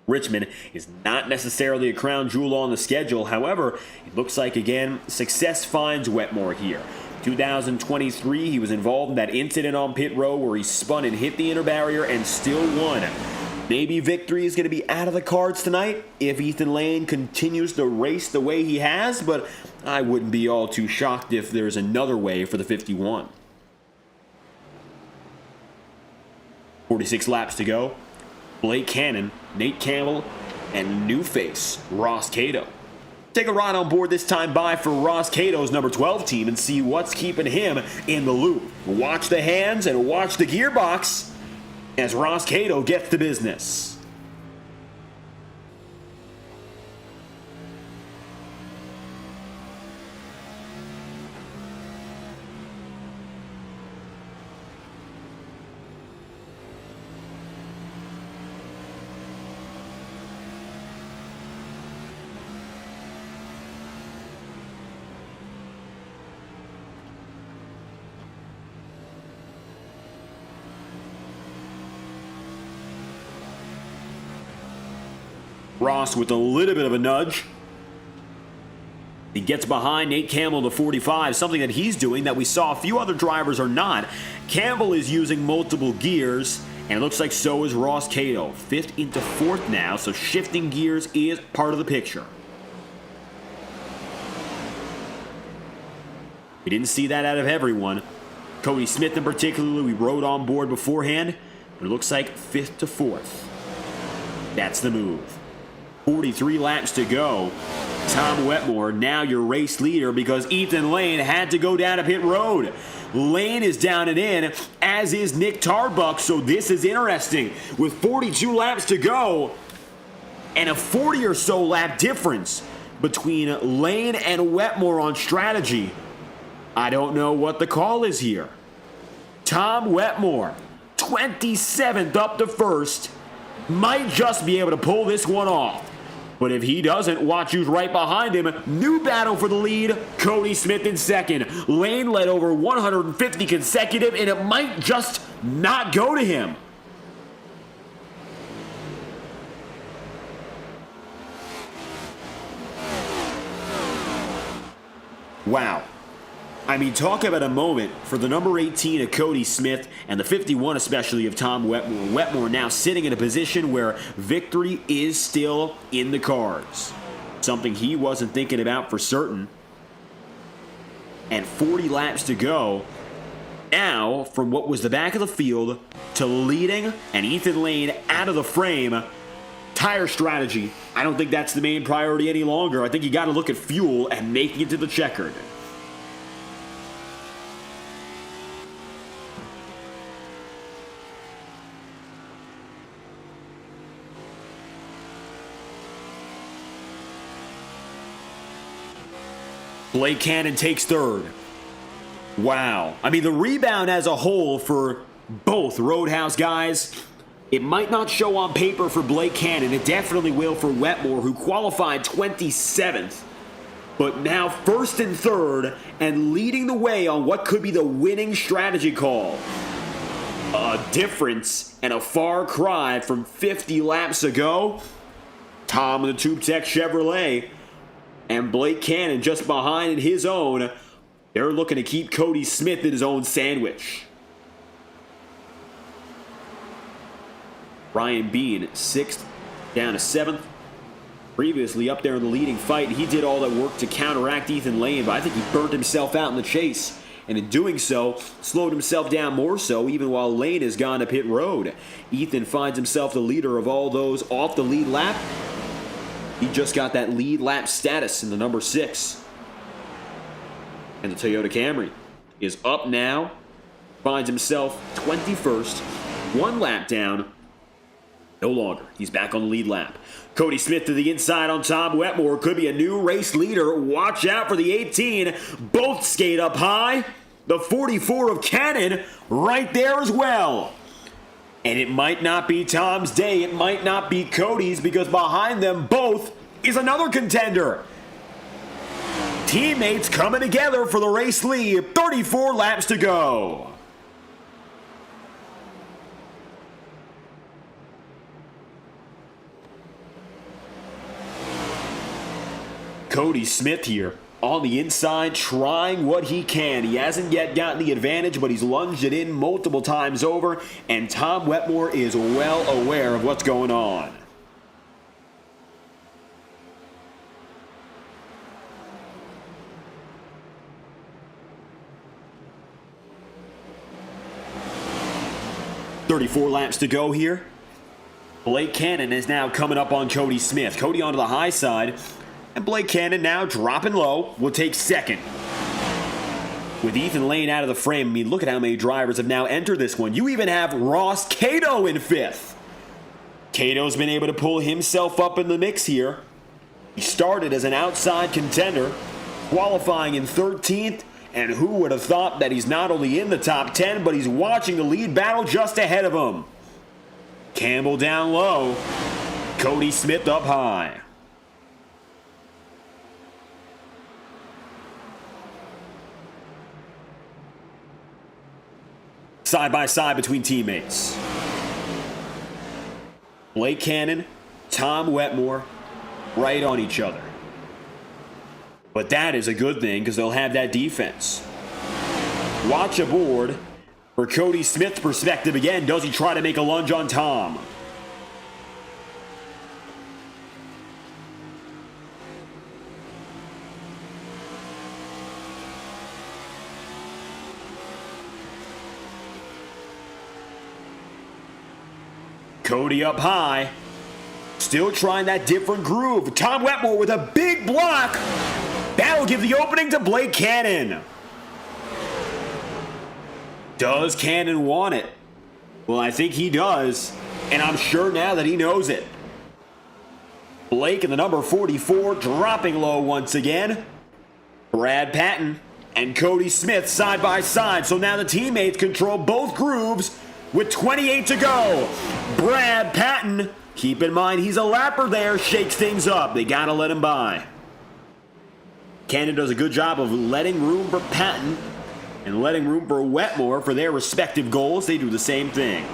Richmond is not necessarily a crown jewel on the schedule. However, it looks like, again, success finds Wetmore here. 2023, he was involved in that incident on pit road where he spun and hit the inner barrier and still won. Maybe victory is going to be out of the cards tonight if Ethan Lane continues to race the way he has, but I wouldn't be all too shocked if there's another way for the 51. 46 laps to go. Blake Cannon, Nate Campbell, and new face, Ross Cato. Take a ride on board this time by for Ross Cato's number 12 team and see what's keeping him in the loop. Watch the hands and watch the gearbox as Ross Cato gets to business. Ross with a little bit of a nudge. He gets behind Nate Campbell to 45, something that he's doing that we saw a few other drivers are not. Campbell is using multiple gears, and it looks like so is Ross Cato. 5th into 4th now, so shifting gears is part of the picture. We didn't see that out of everyone. Cody Smith in particular, we rode on board beforehand, but it looks like 5th to 4th. That's the move. 43 laps to go. Tom Wetmore, now your race leader because Ethan Lane had to go down a pit road. Lane is down and in, as is Nick Tarbuck, so this is interesting. With 42 laps to go and a 40 or so lap difference between Lane and Wetmore on strategy, I don't know what the call is here. Tom Wetmore, 27th up to 1st, might just be able to pull this one off. But if he doesn't, watch who's right behind him. New battle for the lead, Cody Smith in 2nd. Lane led over 150 consecutive, and it might just not go to him. Wow. I mean, talk about a moment for the number 18 of Cody Smith and the 51 especially of Tom Wetmore. Wetmore now sitting in a position where victory is still in the cards. Something he wasn't thinking about for certain. And 40 laps to go. Now, from what was the back of the field to leading and Ethan Lane out of the frame, tire strategy. I don't think that's the main priority any longer. I think you got to look at fuel and making it to the checkered. Blake Cannon takes 3rd. Wow. I mean, the rebound as a whole for both Roadhouse guys, it might not show on paper for Blake Cannon. It definitely will for Wetmore, who qualified 27th. But now 1st and 3rd, and leading the way on what could be the winning strategy call. A difference and a far cry from 50 laps ago. Tom in the Tube Tech Chevrolet. And Blake Cannon just behind in his own. They're looking to keep Cody Smith in his own sandwich. Ryan Bean, 6th, down to 7th. Previously up there in the leading fight, he did all that work to counteract Ethan Lane, but I think he burnt himself out in the chase. and in doing so, slowed himself down more so even while Lane has gone to pit road. Ethan finds himself the leader of all those off the lead lap. He just got that lead lap status in the number 6. And the Toyota Camry is up now, finds himself 21st, 1 lap down. No longer. He's back on the lead lap. Cody Smith to the inside on Tom Wetmore. Could be a new race leader. Watch out for the 18. Both skate up high. The 44 of Cannon right there as well. And it might not be Tom's day. It might not be Cody's, because behind them both is another contender. Teammates coming together for the race lead. 34 laps to go. Cody Smith here on the inside, trying what he can. He hasn't yet gotten the advantage, but he's lunged it in multiple times over, and Tom Wetmore is well aware of what's going on. "34 laps to go here." Blake Cannon is now coming up on Cody Smith. Cody onto the high side. And Blake Cannon now dropping low will take second. With Ethan Lane out of the frame, I mean, look at how many drivers have now entered this one. You even have Ross Cato in 5th. Cato's been able to pull himself up in the mix here. He started as an outside contender, qualifying in 13th, and who would have thought that he's not only in the top 10, but he's watching the lead battle just ahead of him. Campbell down low, Cody Smith up high. Side by side between teammates. Blake Cannon, Tom Wetmore, right on each other. But that is a good thing, because they'll have that defense. Watch aboard for Cody Smith's perspective again. Does he try to make a lunge on Tom? Cody up high, still trying that different groove. Tom Wetmore with a big block. That'll give the opening to Blake Cannon. Does Cannon want it? Well, I think he does, and I'm sure now that he knows it. Blake in the number 44 dropping low once again. Brad Patton and Cody Smith side by side, so now the teammates control both grooves. With 28 to go, Brad Patton, keep in mind he's a lapper there, shakes things up. They gotta let him by. Cannon does a good job of letting room for Patton and letting room for Wetmore for their respective goals. They do the same thing.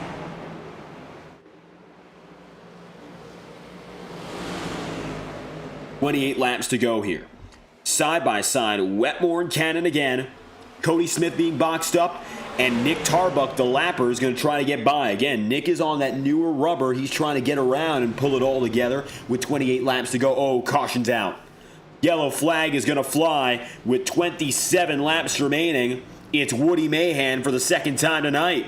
"28 laps to go here. Side by side, Wetmore and Cannon again. Cody Smith being boxed up. And Nick Tarbuck, the lapper, is going to try to get by. Again, Nick is on that newer rubber. He's trying to get around and pull it all together with 28 laps to go. Oh, caution's out. Yellow flag is going to fly with 27 laps remaining. It's Woody Mahan for the second time tonight.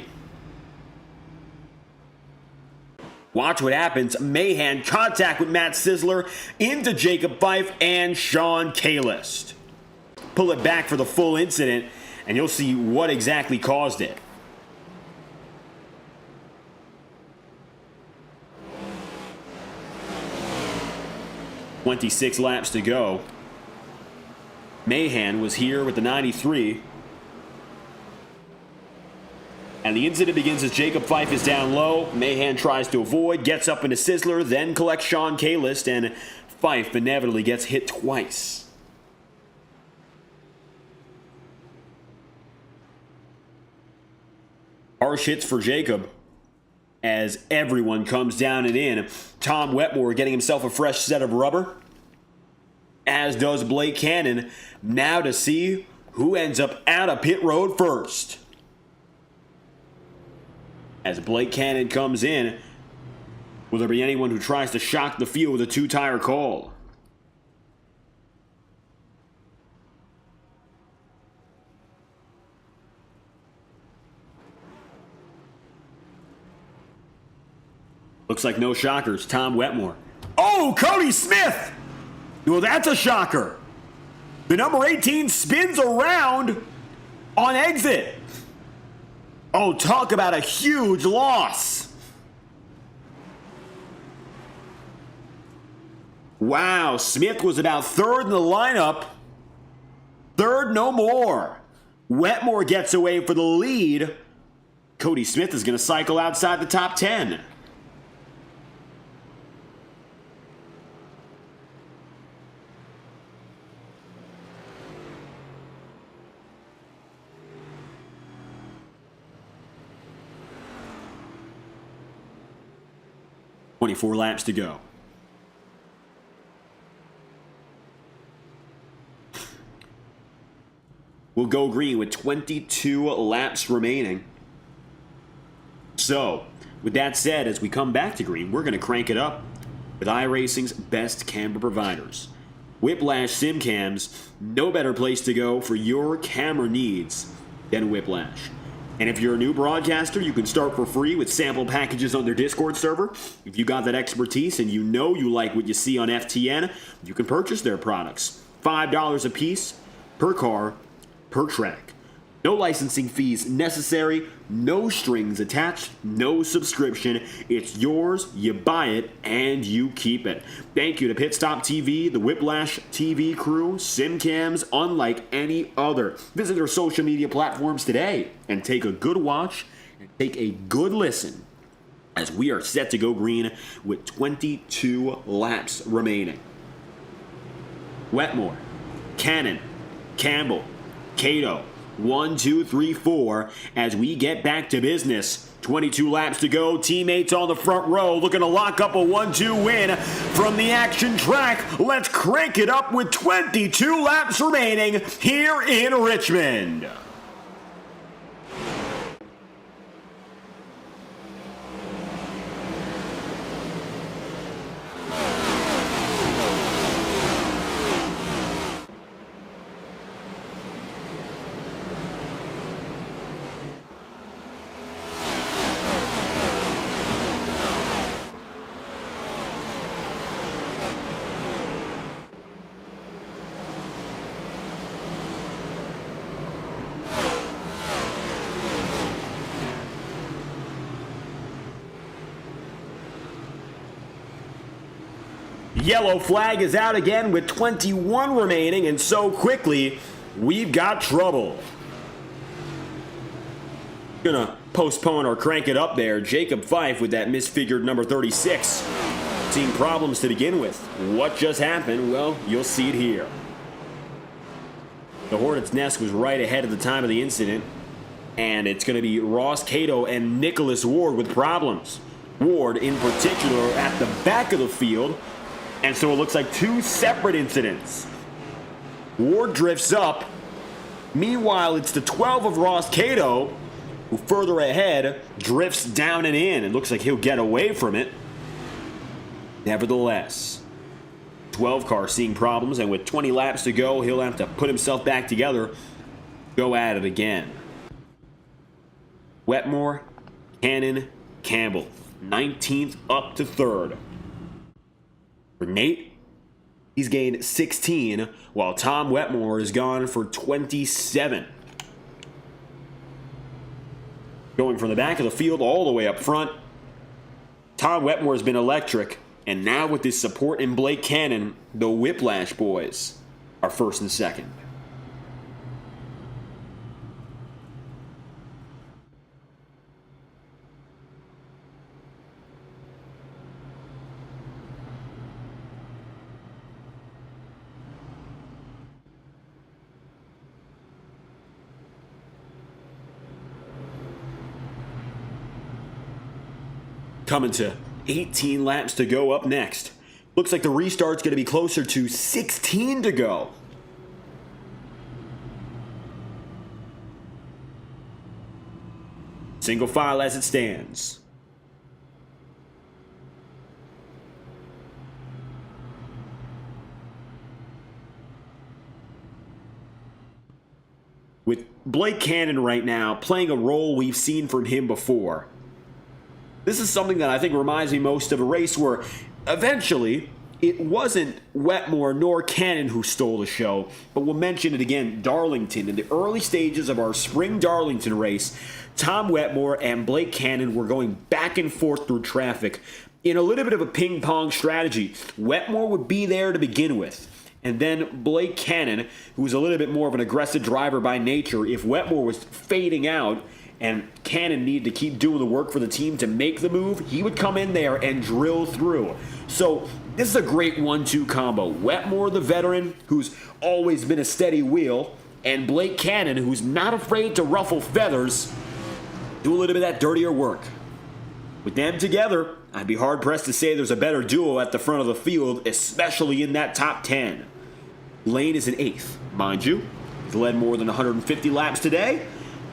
Watch what happens. Mahan contact with Matt Sizzler into Jacob Fife and Sean Kalist. Pull it back for the full incident, and you'll see what exactly caused it. "26 laps to go. Mahan was here with the 93. And the incident begins as Jacob Fife is down low. Mahan tries to avoid, gets up into Sizzler, then collects Sean Kalist, and Fife inevitably gets hit twice. Harsh hits for Jacob as everyone comes down and in. Tom Wetmore getting himself a fresh set of rubber, as does Blake Cannon. Now to see who ends up out of pit road first. As Blake Cannon comes in, will there be anyone who tries to shock the field with a two-tire call? Looks like no shockers. Tom Wetmore. Oh, Cody Smith! Well, that's a shocker. The number 18 spins around on exit. Oh, talk about a huge loss. Wow, Smith was about third in the lineup. Third, no more. Wetmore gets away for the lead. Cody Smith is going to cycle outside the top 10. "24 laps to go." We'll go green with 22 laps remaining. So, with that said, as we come back to green, we're going to crank it up with iRacing's best camera providers. Whiplash Sim Cams, no better place to go for your camera needs than Whiplash. And if you're a new broadcaster, you can start for free with sample packages on their Discord server. If you got that expertise and you know you like what you see on FTN, you can purchase their products. $5 a piece per car, per track. No licensing fees necessary, no strings attached, no subscription. It's yours, you buy it, and you keep it. Thank you to Pit Stop TV, the Whiplash TV crew, SimCams, unlike any other. Visit their social media platforms today and take a good watch and take a good listen as we are set to go green with 22 laps remaining. Wetmore, Cannon, Campbell, Cato, 1, 2, 3, 4 as we get back to business. 22 laps to go. Teammates on the front row looking to lock up a 1-2 win from the action track. Let's crank it up with 22 laps remaining here in Richmond. Yellow flag is out again with 21 remaining, and so quickly, we've got trouble. Gonna postpone or crank it up there. Jacob Fife with that misfigured number 36. Seeing problems to begin with. What just happened? Well, you'll see it here. The Hornet's Nest was right ahead at the time of the incident, and it's going to be Ross Cato and Nicholas Ward with problems. Ward, in particular, at the back of the field. And so it looks like two separate incidents. Ward drifts up. Meanwhile, it's the 12 of Ross Cato, who further ahead drifts down and in. It looks like he'll get away from it. Nevertheless, 12 car seeing problems, and with 20 laps to go, he'll have to put himself back together, go at it again. Wetmore, Cannon, Campbell, 19th up to 3rd. For Nate, he's gained 16, while Tom Wetmore is gone for 27. Going from the back of the field all the way up front, Tom Wetmore has been electric, and now with his support in Blake Cannon, the Whiplash boys are 1st and 2nd. Coming to 18 laps to go up next. Looks like the restart's going to be closer to 16 to go. Single file as it stands. With Blake Cannon right now playing a role we've seen from him before. This is something that I think reminds me most of a race where eventually it wasn't Wetmore nor Cannon who stole the show, but we'll mention it again, Darlington. In the early stages of our spring Darlington race, Tom Wetmore and Blake Cannon were going back and forth through traffic in a little bit of a ping-pong strategy. Wetmore would be there to begin with, and then Blake Cannon, who was a little bit more of an aggressive driver by nature, if Wetmore was fading out and Cannon needed to keep doing the work for the team to make the move, he would come in there and drill through. So this is a great 1-2 combo. Wetmore, the veteran, who's always been a steady wheel, and Blake Cannon, who's not afraid to ruffle feathers, do a little bit of that dirtier work. With them together, I'd be hard-pressed to say there's a better duo at the front of the field, especially in that top 10. Lane is in 8th. Mind you, he's led more than 150 laps today.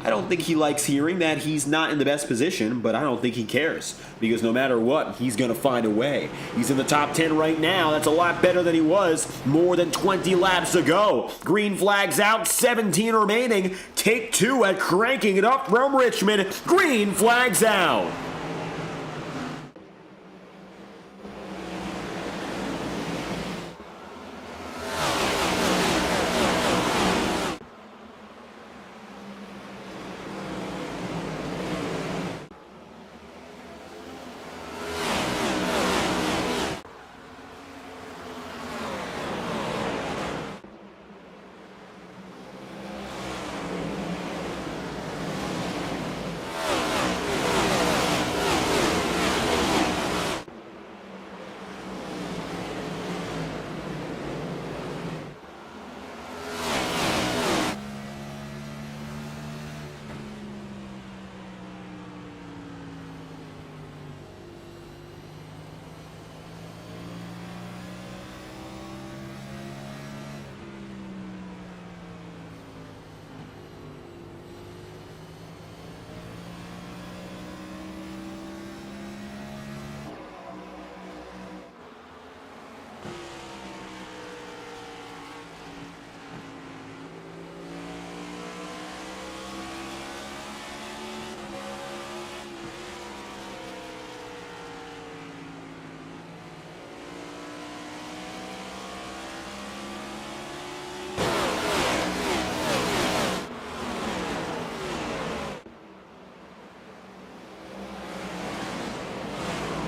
I don't think he likes hearing that he's not in the best position, but I don't think he cares, because no matter what, he's going to find a way. He's in the top 10 right now. That's a lot better than he was more than 20 laps ago. Green flag's out, 17 remaining. Take 2 at cranking it up from Richmond. Green flag's out.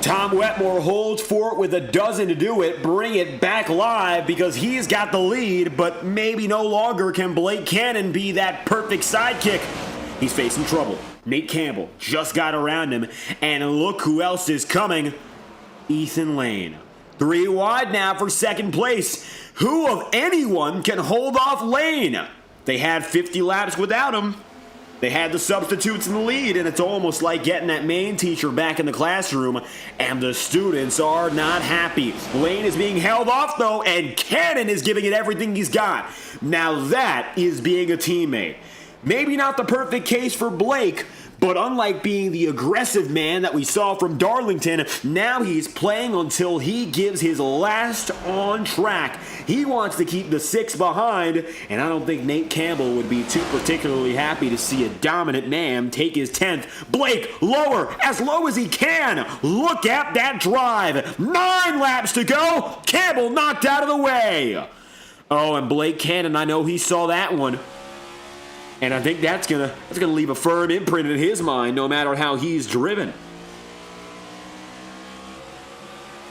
Tom Wetmore holds for it with a dozen to do it. Bring it back live because he's got the lead, but maybe no longer can Blake Cannon be that perfect sidekick. He's facing trouble. Nate Campbell just got around him, and look who else is coming. Ethan Lane. 3 wide now for second place. Who of anyone can hold off Lane? They had 50 laps without him. They had the substitutes in the lead, and it's almost like getting that main teacher back in the classroom, and the students are not happy. Lane is being held off, though, and Cannon is giving it everything he's got. Now that is being a teammate. Maybe not the perfect case for Blake, but unlike being the aggressive man that we saw from Darlington, now he's playing until he gives his last on track. He wants to keep the 6 behind, and I don't think Nate Campbell would be too particularly happy to see a dominant man take his 10th. Blake, lower, as low as he can. Look at that drive. 9 laps to go. Campbell knocked out of the way. Oh, and Blake Cannon, I know he saw that one. And I think that's gonna leave a firm imprint in his mind no matter how he's driven.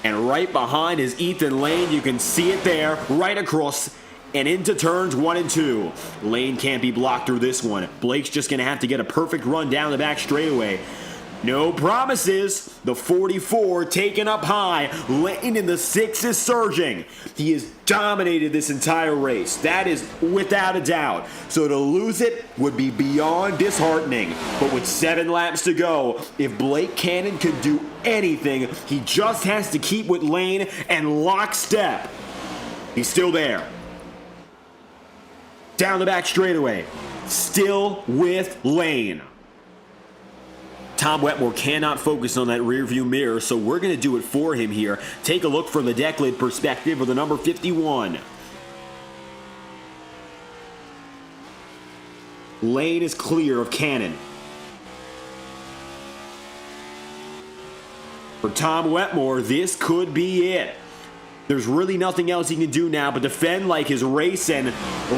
And right behind is Ethan Lane. You can see it there, right across and into turns 1 and 2. Lane can't be blocked through this one. Blake's just gonna have to get a perfect run down the back straightaway. No promises. The 44 taken up high. Lane in the 6 is surging. He has dominated this entire race. That is without a doubt. So to lose it would be beyond disheartening. But with 7 laps to go, if Blake Cannon can do anything, he just has to keep with Lane and lockstep. He's still there. Down the back straightaway. Still with Lane. Tom Wetmore cannot focus on that rearview mirror, so we're going to do it for him here. Take a look from the deck lid perspective of the number 51. Lane is clear of Cannon. For Tom Wetmore, this could be it. There's really nothing else he can do now but defend like his race and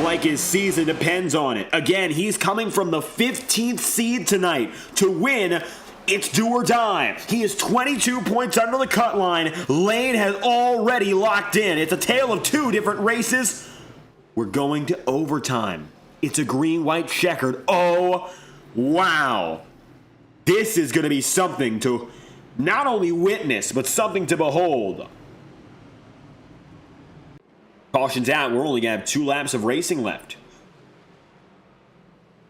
like his season depends on it. Again, he's coming from the 15th seed tonight to win. It's do or die. He is 22 points under the cut line. Lane has already locked in. It's a tale of two different races. We're going to overtime. It's a green-white checkered. Oh, wow. This is going to be something to not only witness, but something to behold. Caution's out. We're only going to have 2 laps of racing left.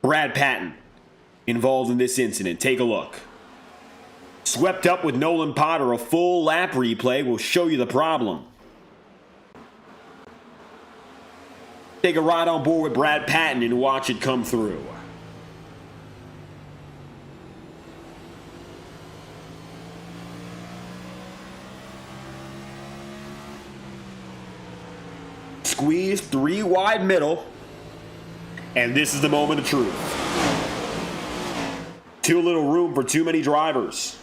Brad Patton involved in this incident. Take a look. Swept up with Nolan Potter. A full lap replay will show you the problem. Take a ride on board with Brad Patton and watch it come through. Squeeze 3 wide middle, and this is the moment of truth. Too little room for too many drivers.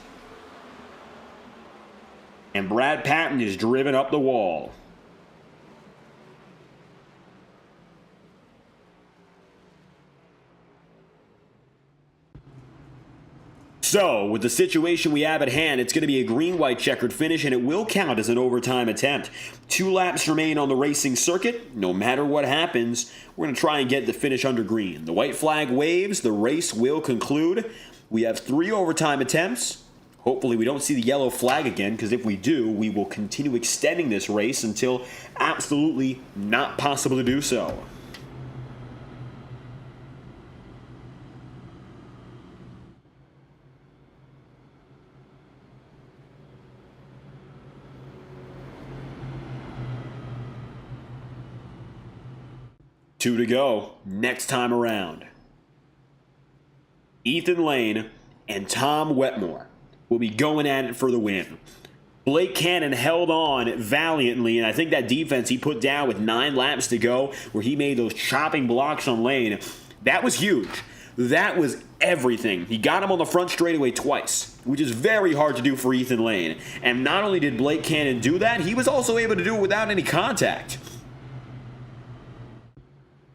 And Brad Patton is driven up the wall. So, with the situation we have at hand, it's going to be a green-white checkered finish, and it will count as an overtime attempt. 2 laps remain on the racing circuit. No matter what happens, we're going to try and get the finish under green. The white flag waves. The race will conclude. We have 3 overtime attempts. Hopefully we don't see the yellow flag again, because if we do, we will continue extending this race until absolutely not possible to do so. Two to go next time around. Ethan Lane and Tom Wetmore will be going at it for the win. Blake Cannon held on valiantly, and I think that defense he put down with 9 laps to go, where he made those chopping blocks on Lane, that was huge. That was everything. He got him on the front straightaway twice, which is very hard to do for Ethan Lane. And not only did Blake Cannon do that, he was also able to do it without any contact.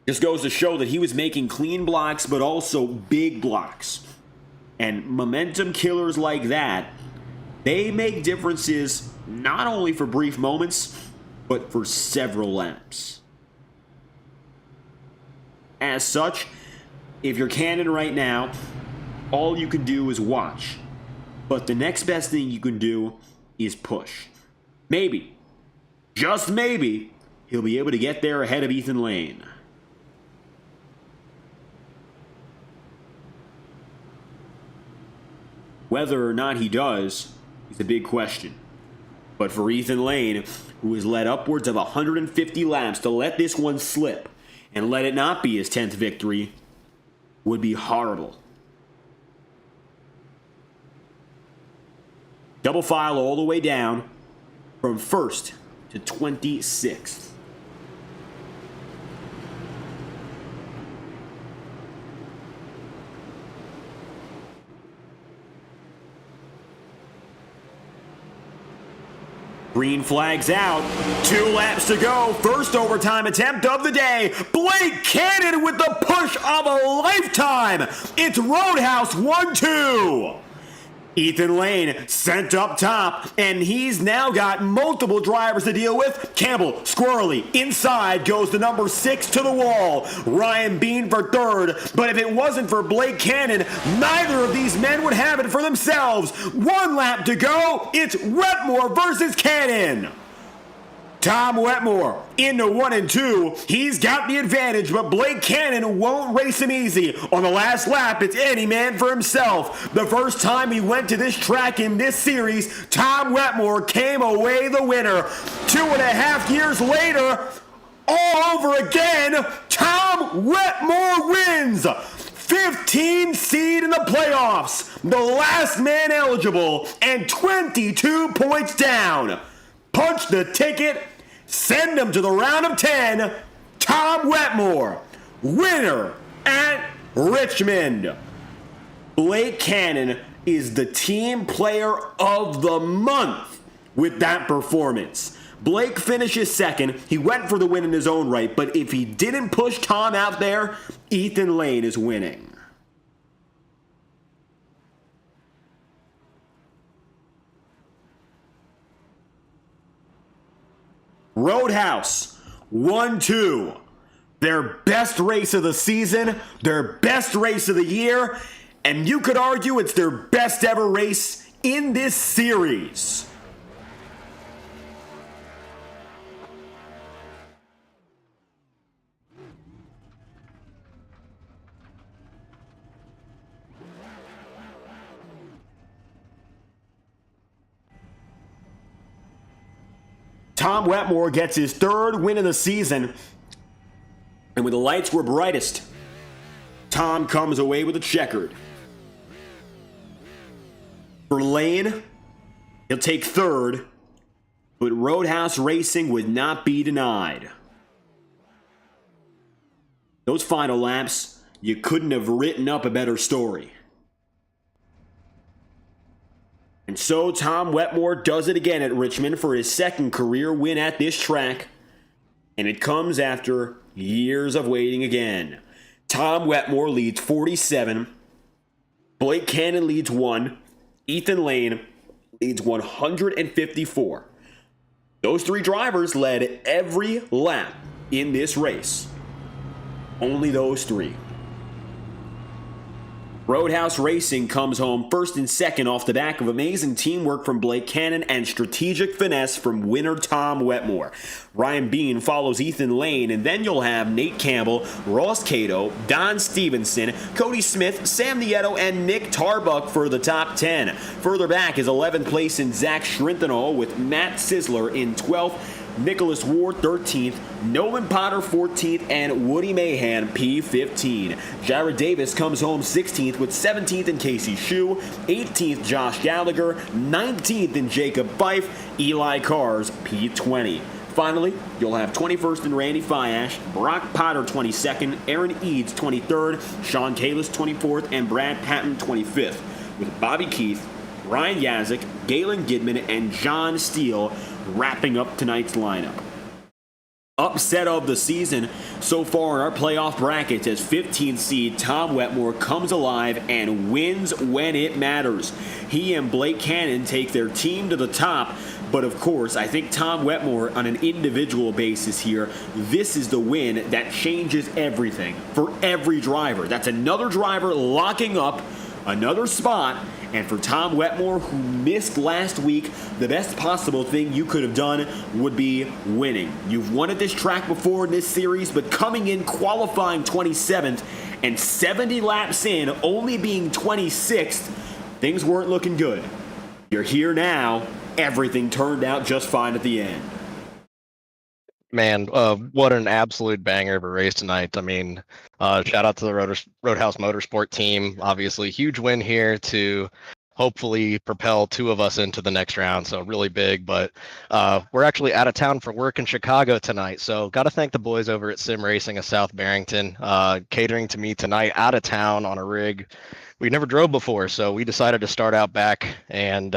Just goes to show that he was making clean blocks, but also big blocks. And momentum killers like that, they make differences not only for brief moments, but for several laps. As such, if you're Cannon right now, all you can do is watch. But the next best thing you can do is push. Maybe, just maybe, he'll be able to get there ahead of Ethan Lane. Whether or not he does is a big question. But for Ethan Lane, who has led upwards of 150 laps, to let this one slip and let it not be his 10th victory would be horrible. Double file all the way down from 1st to 26th. Green flags out. 2 laps to go. First overtime attempt of the day. Blake Cannon with the push of a lifetime. It's Roadhouse 1-2. Ethan Lane sent up top, and he's now got multiple drivers to deal with. Campbell, squirrely, inside goes the number 6 to the wall. Ryan Bean for 3rd, but if it wasn't for Blake Cannon, neither of these men would have it for themselves. 1 lap to go. It's Wetmore versus Cannon. Tom Wetmore into 1 and 2. He's got the advantage, but Blake Cannon won't race him easy. On the last lap, it's any man for himself. The first time he went to this track in this series, Tom Wetmore came away the winner. 2.5 years later, all over again, Tom Wetmore wins. 15 seed in the playoffs, the last man eligible, and 22 points down. Punch the ticket. Send him to the round of 10. Tom Wetmore, winner at Richmond. Blake Cannon is the Team Player of the Month with that performance. Blake finishes second. He went for the win in his own right, but if he didn't push Tom out there, Ethan Lane is winning. Roadhouse, 1-2. Their best race of the season, their best race of the year, and you could argue it's their best ever race in this series. Tom Wetmore gets his third win of the season, and when the lights were brightest, Tom comes away with a checkered. For Lane, he'll take third, but Roadhouse Racing would not be denied. Those final laps, you couldn't have written up a better story. And so Tom Wetmore does it again at Richmond for his second career win at this track. And it comes after years of waiting again. Tom Wetmore leads 47. Blake Cannon leads 1. Ethan Lane leads 154. Those three drivers led every lap in this race. Only those three. Roadhouse Racing comes home first and second off the back of amazing teamwork from Blake Cannon and strategic finesse from winner Tom Wetmore. Ryan Bean follows Ethan Lane, and then you'll have Nate Campbell, Ross Cato, Don Stevenson, Cody Smith, Sam Nieto, and Nick Tarbuck for the top 10. Further back is 11th place in Zach Schrinthal with Matt Sizzler in 12th. Nicholas Ward 13th, Nolan Potter 14th, and Woody Mahan P15. Jared Davis comes home 16th with 17th in Casey Shue, 18th Josh Gallagher, 19th in Jacob Fife, Eli Cars P20. Finally, you'll have 21st in Randy Fiash, Brock Potter 22nd, Aaron Eads 23rd, Sean Kalis 24th, and Brad Patton 25th, with Bobby Keith, Ryan Yazik, Galen Gidman, and John Steele wrapping up tonight's lineup. Upset of the season so far in our playoff brackets as 15th seed Tom Wetmore comes alive and wins when it matters. He and Blake Cannon take their team to the top, but of course, I think Tom Wetmore on an individual basis here, this is the win that changes everything for every driver. That's another driver locking up another spot. And for Tom Wetmore, who missed last week, the best possible thing you could have done would be winning. You've won at this track before in this series, but coming in qualifying 27th and 70 laps in, only being 26th, things weren't looking good. You're here now. Everything turned out just fine at the end. Man, what an absolute banger of a race tonight. I mean, shout out to the Roadhouse Motorsport team. Obviously, huge win here to hopefully propel two of us into the next round. So really big, but we're actually out of town for work in Chicago tonight. So got to thank the boys over at Sim Racing of South Barrington, catering to me tonight out of town on a rig we never drove before. So we decided to start out back and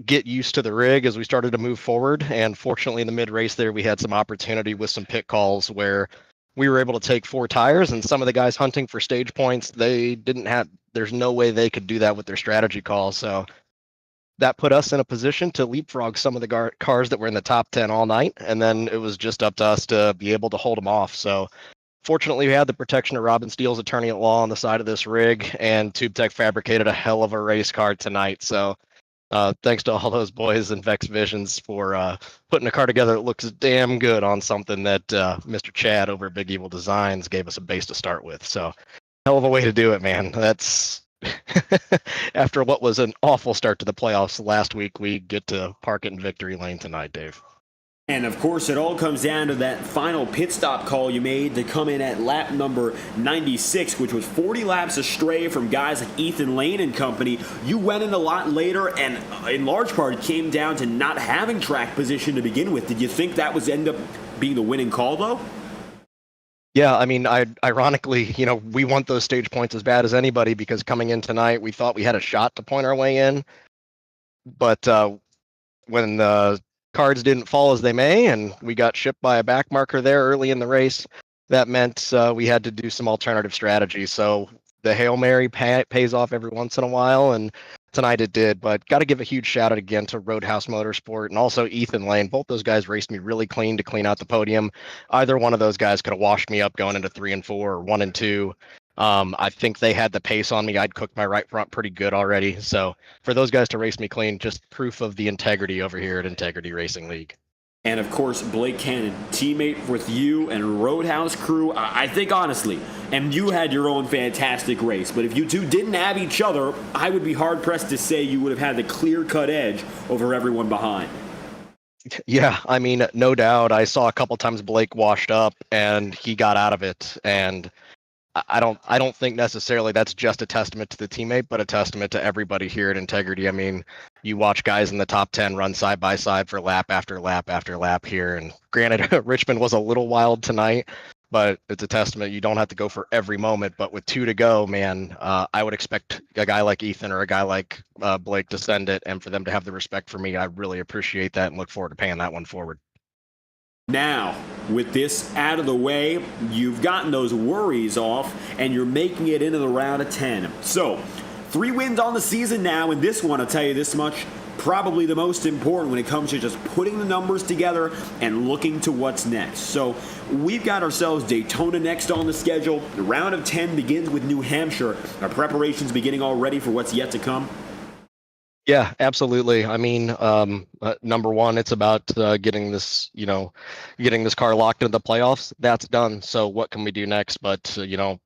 get used to the rig as we started to move forward. And fortunately in the mid race there, we had some opportunity with some pit calls where we were able to take 4 tires, and some of the guys hunting for stage points, there's no way they could do that with their strategy calls. So that put us in a position to leapfrog some of the cars that were in the top 10 all night. And then it was just up to us to be able to hold them off. So fortunately, we had the protection of Robin Steele's attorney at law on the side of this rig, and TubeTech fabricated a hell of a race car tonight. So thanks to all those boys in Vex Visions for putting a car together that looks damn good on something that Mr. Chad over at Big Evil Designs gave us a base to start with. So hell of a way to do it, man. That's after what was an awful start to the playoffs last week, we get to park it in victory lane tonight, Dave. And of course, it all comes down to that final pit stop call you made to come in at lap number 96, which was 40 laps astray from guys like Ethan Lane and company. You went in a lot later, and in large part, it came down to not having track position to begin with. Did you think that was end up being the winning call, though? Yeah, I mean, ironically, we want those stage points as bad as anybody because coming in tonight, we thought we had a shot to point our way in, but when the cards didn't fall as they may, and we got shipped by a back marker there early in the race, that meant we had to do some alternative strategy. So the Hail Mary pays off every once in a while, and tonight it did. But got to give a huge shout out again to Roadhouse Motorsport and also Ethan Lane. Both those guys raced me really clean to clean out the podium. Either one of those guys could have washed me up going into 3 and 4 or 1 and 2. I think they had the pace on me. I'd cooked my right front pretty good already. So for those guys to race me clean, just proof of the integrity over here at Integrity Racing League. And of course, Blake Cannon, teammate with you and Roadhouse crew. I think honestly, and you had your own fantastic race, but if you two didn't have each other, I would be hard pressed to say you would have had the clear-cut edge over everyone behind. Yeah, I mean, no doubt. I saw a couple times Blake washed up and he got out of it, and I don't think necessarily that's just a testament to the teammate, but a testament to everybody here at Integrity. I mean, you watch guys in the top 10 run side by side for lap after lap after lap here. And granted, Richmond was a little wild tonight, but it's a testament. You don't have to go for every moment. But with 2 to go, man, I would expect a guy like Ethan or a guy like Blake to send it. And for them to have the respect for me, I really appreciate that and look forward to paying that one forward. Now, with this out of the way, you've gotten those worries off, and you're making it into the round of 10. So, 3 wins on the season now, and this one, I'll tell you this much, probably the most important when it comes to just putting the numbers together and looking to what's next. So, we've got ourselves Daytona next on the schedule. The round of 10 begins with New Hampshire. Our preparations beginning already for what's yet to come? Yeah, absolutely. I mean, number one, it's about getting this, getting this car locked into the playoffs. That's done. So what can we do next? But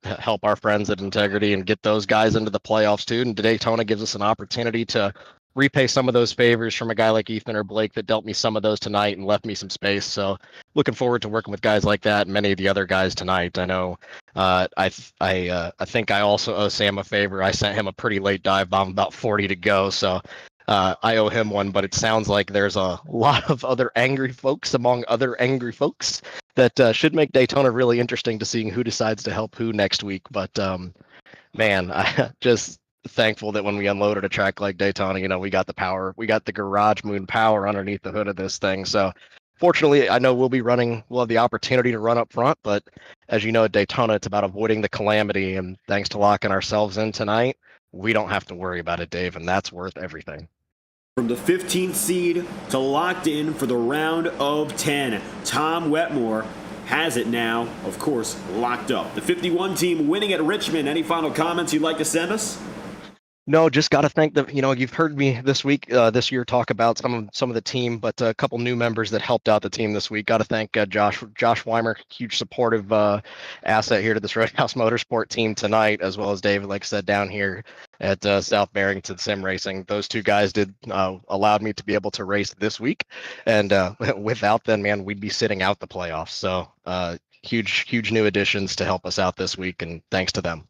help our friends at Integrity and get those guys into the playoffs too. And Daytona gives us an opportunity to repay some of those favors from a guy like Ethan or Blake that dealt me some of those tonight and left me some space. So looking forward to working with guys like that and many of the other guys tonight. I know I think I also owe Sam a favor. I sent him a pretty late dive bomb, about 40 to go. So I owe him one, but it sounds like there's a lot of other angry folks among other angry folks that should make Daytona really interesting to seeing who decides to help who next week. But man, I just thankful that when we unloaded a track like Daytona, we got the power, we got the garage moon power underneath the hood of this thing. So fortunately, I know we'll have the opportunity to run up front, but as you know, at Daytona, it's about avoiding the calamity. And thanks to locking ourselves in tonight, we don't have to worry about it, Dave, and that's worth everything. From the 15th seed to locked in for the round of 10, Tom Wetmore has it now, of course, locked up. The 51 team winning at Richmond. Any final comments you'd like to send us? No, just got to thank you've heard me this this year talk about some of the team, but a couple new members that helped out the team this week. Got to thank Josh Weimer, huge supportive asset here to this Roadhouse Motorsport team tonight, as well as David, like I said, down here at South Barrington Sim Racing. Those two guys did allowed me to be able to race this week, and without them, man, we'd be sitting out the playoffs. So huge new additions to help us out this week, and thanks to them.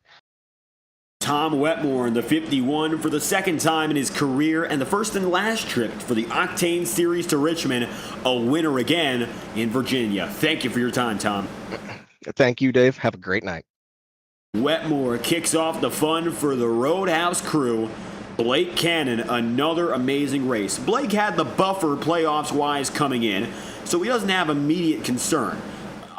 Tom Wetmore in the 51 for the second time in his career and the first and last trip for the Octane Series to Richmond, a winner again in Virginia. Thank you for your time, Tom. Thank you, Dave. Have a great night. Wetmore kicks off the fun for the Roadhouse crew. Blake Cannon, another amazing race. Blake had the buffer playoffs-wise coming in, so he doesn't have immediate concern.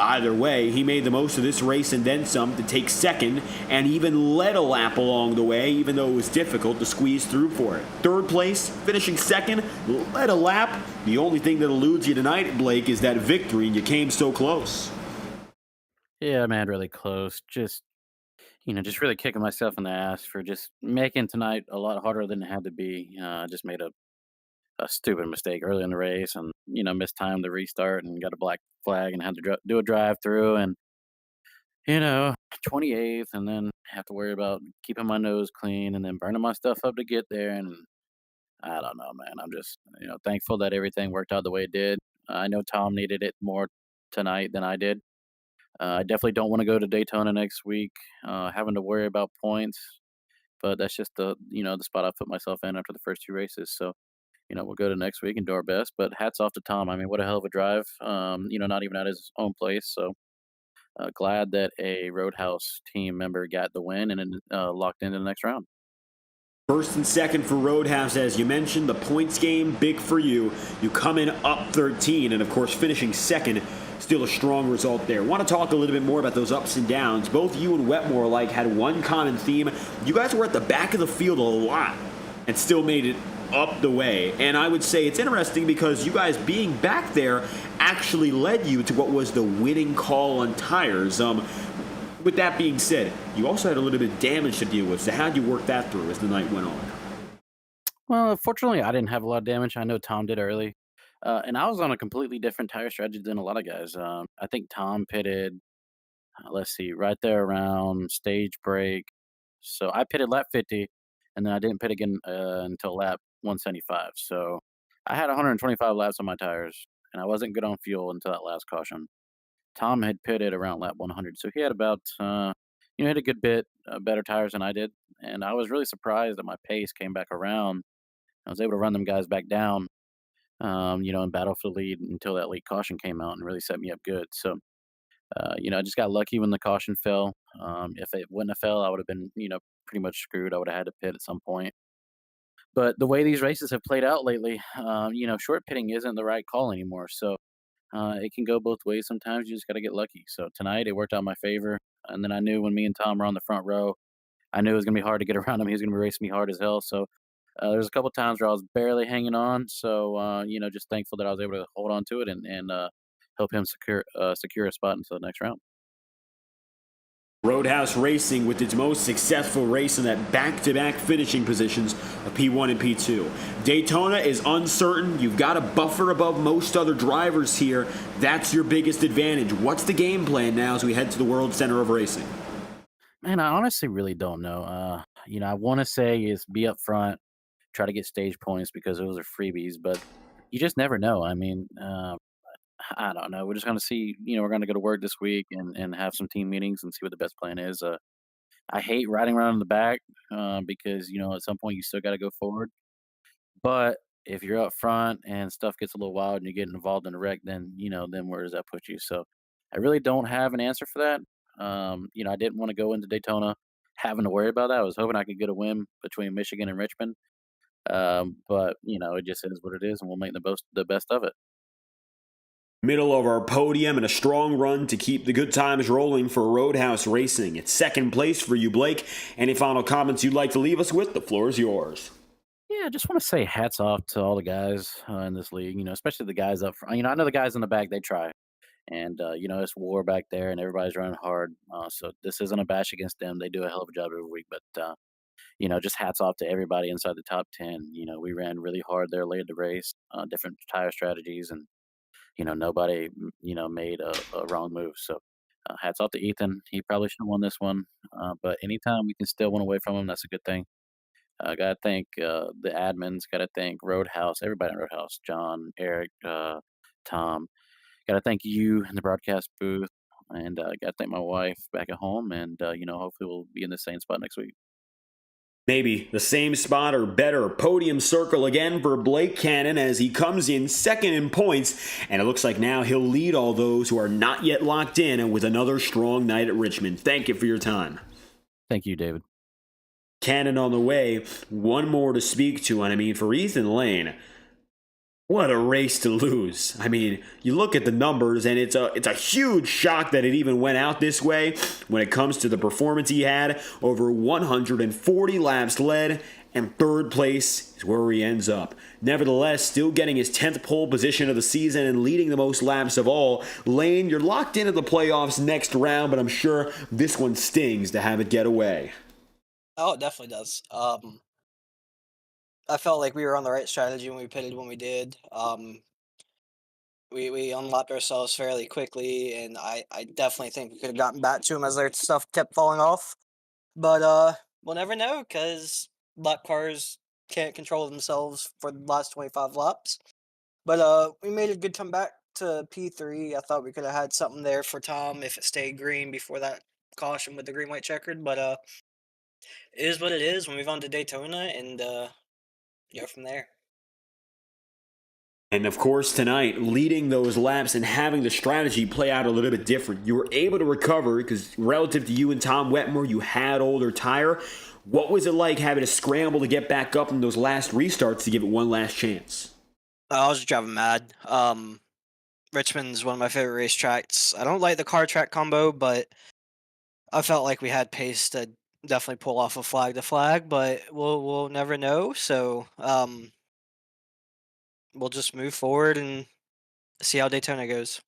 Either way, he made the most of this race and then some to take second and even led a lap along the way, even though it was difficult to squeeze through for it. Third place, finishing second, led a lap. The only thing that eludes you tonight, Blake, is that victory, and you came so close. Yeah, man, really close. Just really kicking myself in the ass for just making tonight a lot harder than it had to be. I just made a stupid mistake early in the race and, mistimed the restart and got a black flag and had to do a drive through and, you know, 28th and then have to worry about keeping my nose clean and then burning my stuff up to get there. And I don't know, man. I'm just, thankful that everything worked out the way it did. I know Tom needed it more tonight than I did. I definitely don't want to go to Daytona next week, having to worry about points. But that's just the spot I put myself in after the first 2 races. So, we'll go to next week and do our best. But hats off to Tom. I mean, what a hell of a drive. Not even at his own place. So, glad that a Roadhouse team member got the win and locked into the next round. First and second for Roadhouse, as you mentioned. The points game, big for you. You come in up 13, and of course, finishing second, still a strong result there. Want to talk a little bit more about those ups and downs. Both you and Wetmore alike had one common theme. You guys were at the back of the field a lot and still made it up the way. And I would say it's interesting because you guys being back there actually led you to what was the winning call on tires. With that being said, you also had a little bit of damage to deal with. So how did you work that through as the night went on? Well, fortunately, I didn't have a lot of damage. I know Tom did early. And I was on a completely different tire strategy than a lot of guys. I think Tom pitted, let's see, right there around stage break. So I pitted lap 50, and then I didn't pit again until lap 175. So I had 125 laps on my tires, and I wasn't good on fuel until that last caution. Tom had pitted around lap 100, so he had about, had a good bit better tires than I did, and I was really surprised that my pace came back around. I was able to run them guys back down, and battle for the lead until that late caution came out and really set me up good. So, I just got lucky when the caution fell. If it wouldn't have fell, I would have been, pretty much screwed. I would have had to pit at some point. But the way these races have played out lately, short pitting isn't the right call anymore. So it can go both ways sometimes. You just got to get lucky. So tonight it worked out in my favor. And then I knew when me and Tom were on the front row, I knew it was going to be hard to get around him. He was going to be racing me hard as hell. So there's a couple times where I was barely hanging on. So, just thankful that I was able to hold on to it and help him secure a spot into the next round. Roadhouse Racing with its most successful race in that back-to-back finishing positions of P1 and P2. Daytona is uncertain. You've got a buffer above most other drivers here. That's your biggest advantage. What's the game plan now as we head to the World Center of Racing? Man, I honestly really don't know. I want to say is be up front, try to get stage points because those are freebies, but you just never know. I mean, I don't know. We're just gonna see. We're gonna go to work this week and have some team meetings and see what the best plan is. I hate riding around in the back because at some point you still got to go forward. But if you're up front and stuff gets a little wild and you get involved in a wreck, then where does that put you? So I really don't have an answer for that. I didn't want to go into Daytona having to worry about that. I was hoping I could get a win between Michigan and Richmond. But it just is what it is, and we'll make the best of it. Middle of our podium and a strong run to keep the good times rolling for Roadhouse Racing. It's second place for you, Blake. Any final comments you'd like to leave us with? The floor is yours. Yeah, I just want to say hats off to all the guys in this league. Especially the guys up front. I know the guys in the back they try, and it's war back there, and everybody's running hard. So this isn't a bash against them. They do a hell of a job every week, but just hats off to everybody inside the top 10. We ran really hard there late in the race, different tire strategies, and nobody made a wrong move. So hats off to Ethan. He probably should have won this one, but anytime we can still win away from him, that's a good thing. Got to thank the admins. Got to thank Roadhouse, everybody in Roadhouse, John, Eric, Tom. Got to thank you in the broadcast booth, and got to thank my wife back at home. And hopefully we'll be in the same spot next week. Maybe the same spot or better. Podium circle again for Blake Cannon as he comes in second in points, and it looks like now he'll lead all those who are not yet locked in and with another strong night at Richmond. Thank you for your time. Thank you, David. Cannon on the way. One more to speak to, and for Ethan Lane, what a race to lose. You look at the numbers, and it's a huge shock that it even went out this way when it comes to the performance he had. Over 140 laps led, and third place is where he ends up. Nevertheless, still getting his 10th pole position of the season and leading the most laps of all. Lane, you're locked into the playoffs next round, but I'm sure this one stings to have it get away. Oh, it definitely does. I felt like we were on the right strategy when we pitted when we did. We unlocked ourselves fairly quickly, and I definitely think we could have gotten back to him as their stuff kept falling off. But we'll never know because lap cars can't control themselves for the last 25 laps. But we made a good comeback to P3. I thought we could have had something there for Tom if it stayed green before that caution with the green white checkered. But it is what it is. We'll move on to Daytona and go from there. And of course, tonight, leading those laps and having the strategy play out a little bit different. You were able to recover because relative to you and Tom Wetmore, you had older tire. What was it like having to scramble to get back up in those last restarts to give it one last chance? I was just driving mad. Richmond's one of my favorite racetracks. I don't like the car track combo, but I felt like we had pace to definitely pull off a flag to flag, but we'll never know. So we'll just move forward and see how Daytona goes.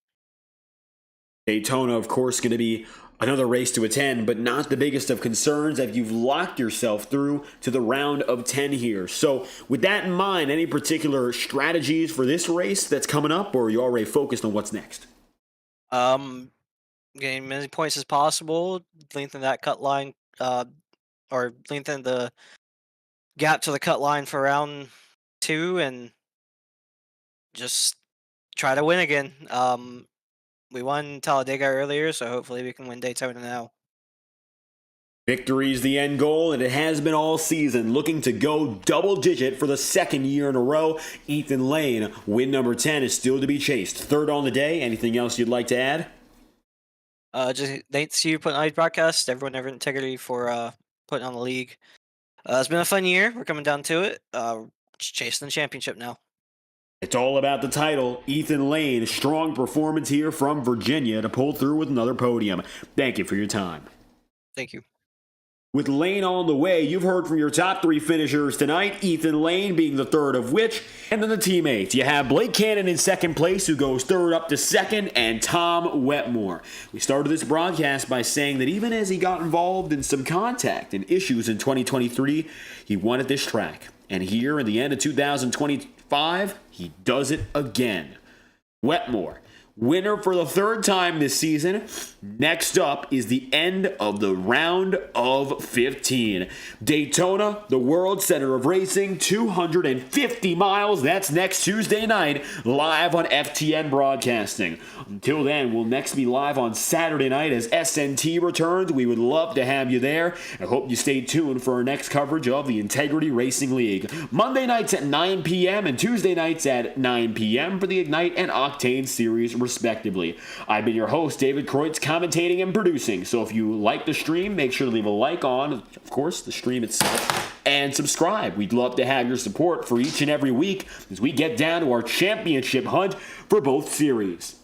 Daytona, of course, going to be another race to attend, but not the biggest of concerns if you've locked yourself through to the round of 10 here. So with that in mind, any particular strategies for this race that's coming up, or are you already focused on what's next? Gain many points as possible, lengthen that cut line, or lengthen the gap to the cut line for round 2, and just try to win again. We won Talladega earlier, so hopefully we can win Daytona now. Victory is the end goal, and it has been all season. Looking to go double-digit for the second year in a row. Ethan Lane, win number 10, is still to be chased. Third on the day. Anything else you'd like to add? Just thanks to you putting on these broadcasts, everyone ever Integrity for putting on the league. It's been a fun year. We're coming down to it. Just chasing the championship now. It's all about the title. Ethan Lane, strong performance here from Virginia to pull through with another podium. Thank you for your time. Thank you. With Lane on the way, you've heard from your top 3 finishers tonight, Ethan Lane being the third of which, and then the teammates. You have Blake Cannon in second place, who goes third up to second, and Tom Wetmore. We started this broadcast by saying that even as he got involved in some contact and issues in 2023, he won at this track. And here in the end of 2025, he does it again. Wetmore, winner for the third time this season. Next up is the end of the round of 15. Daytona, the world center of racing, 250 miles. That's next Tuesday night, live on FTN Broadcasting. Until then, we'll next be live on Saturday night as SNT returns. We would love to have you there. I hope you stay tuned for our next coverage of the Integrity Racing League. Monday nights at 9 p.m. and Tuesday nights at 9 p.m. for the Ignite and Octane Series, respectively. I've been your host, David Kreutz, commentating and producing. So if you like the stream, make sure to leave a like on, of course, the stream itself, and subscribe. We'd love to have your support for each and every week as we get down to our championship hunt for both series.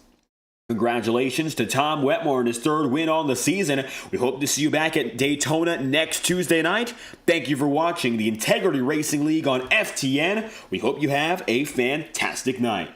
Congratulations to Tom Wetmore and his third win on the season. We hope to see you back at Daytona next Tuesday night. Thank you for watching the Integrity Racing League on FTN. We hope you have a fantastic night.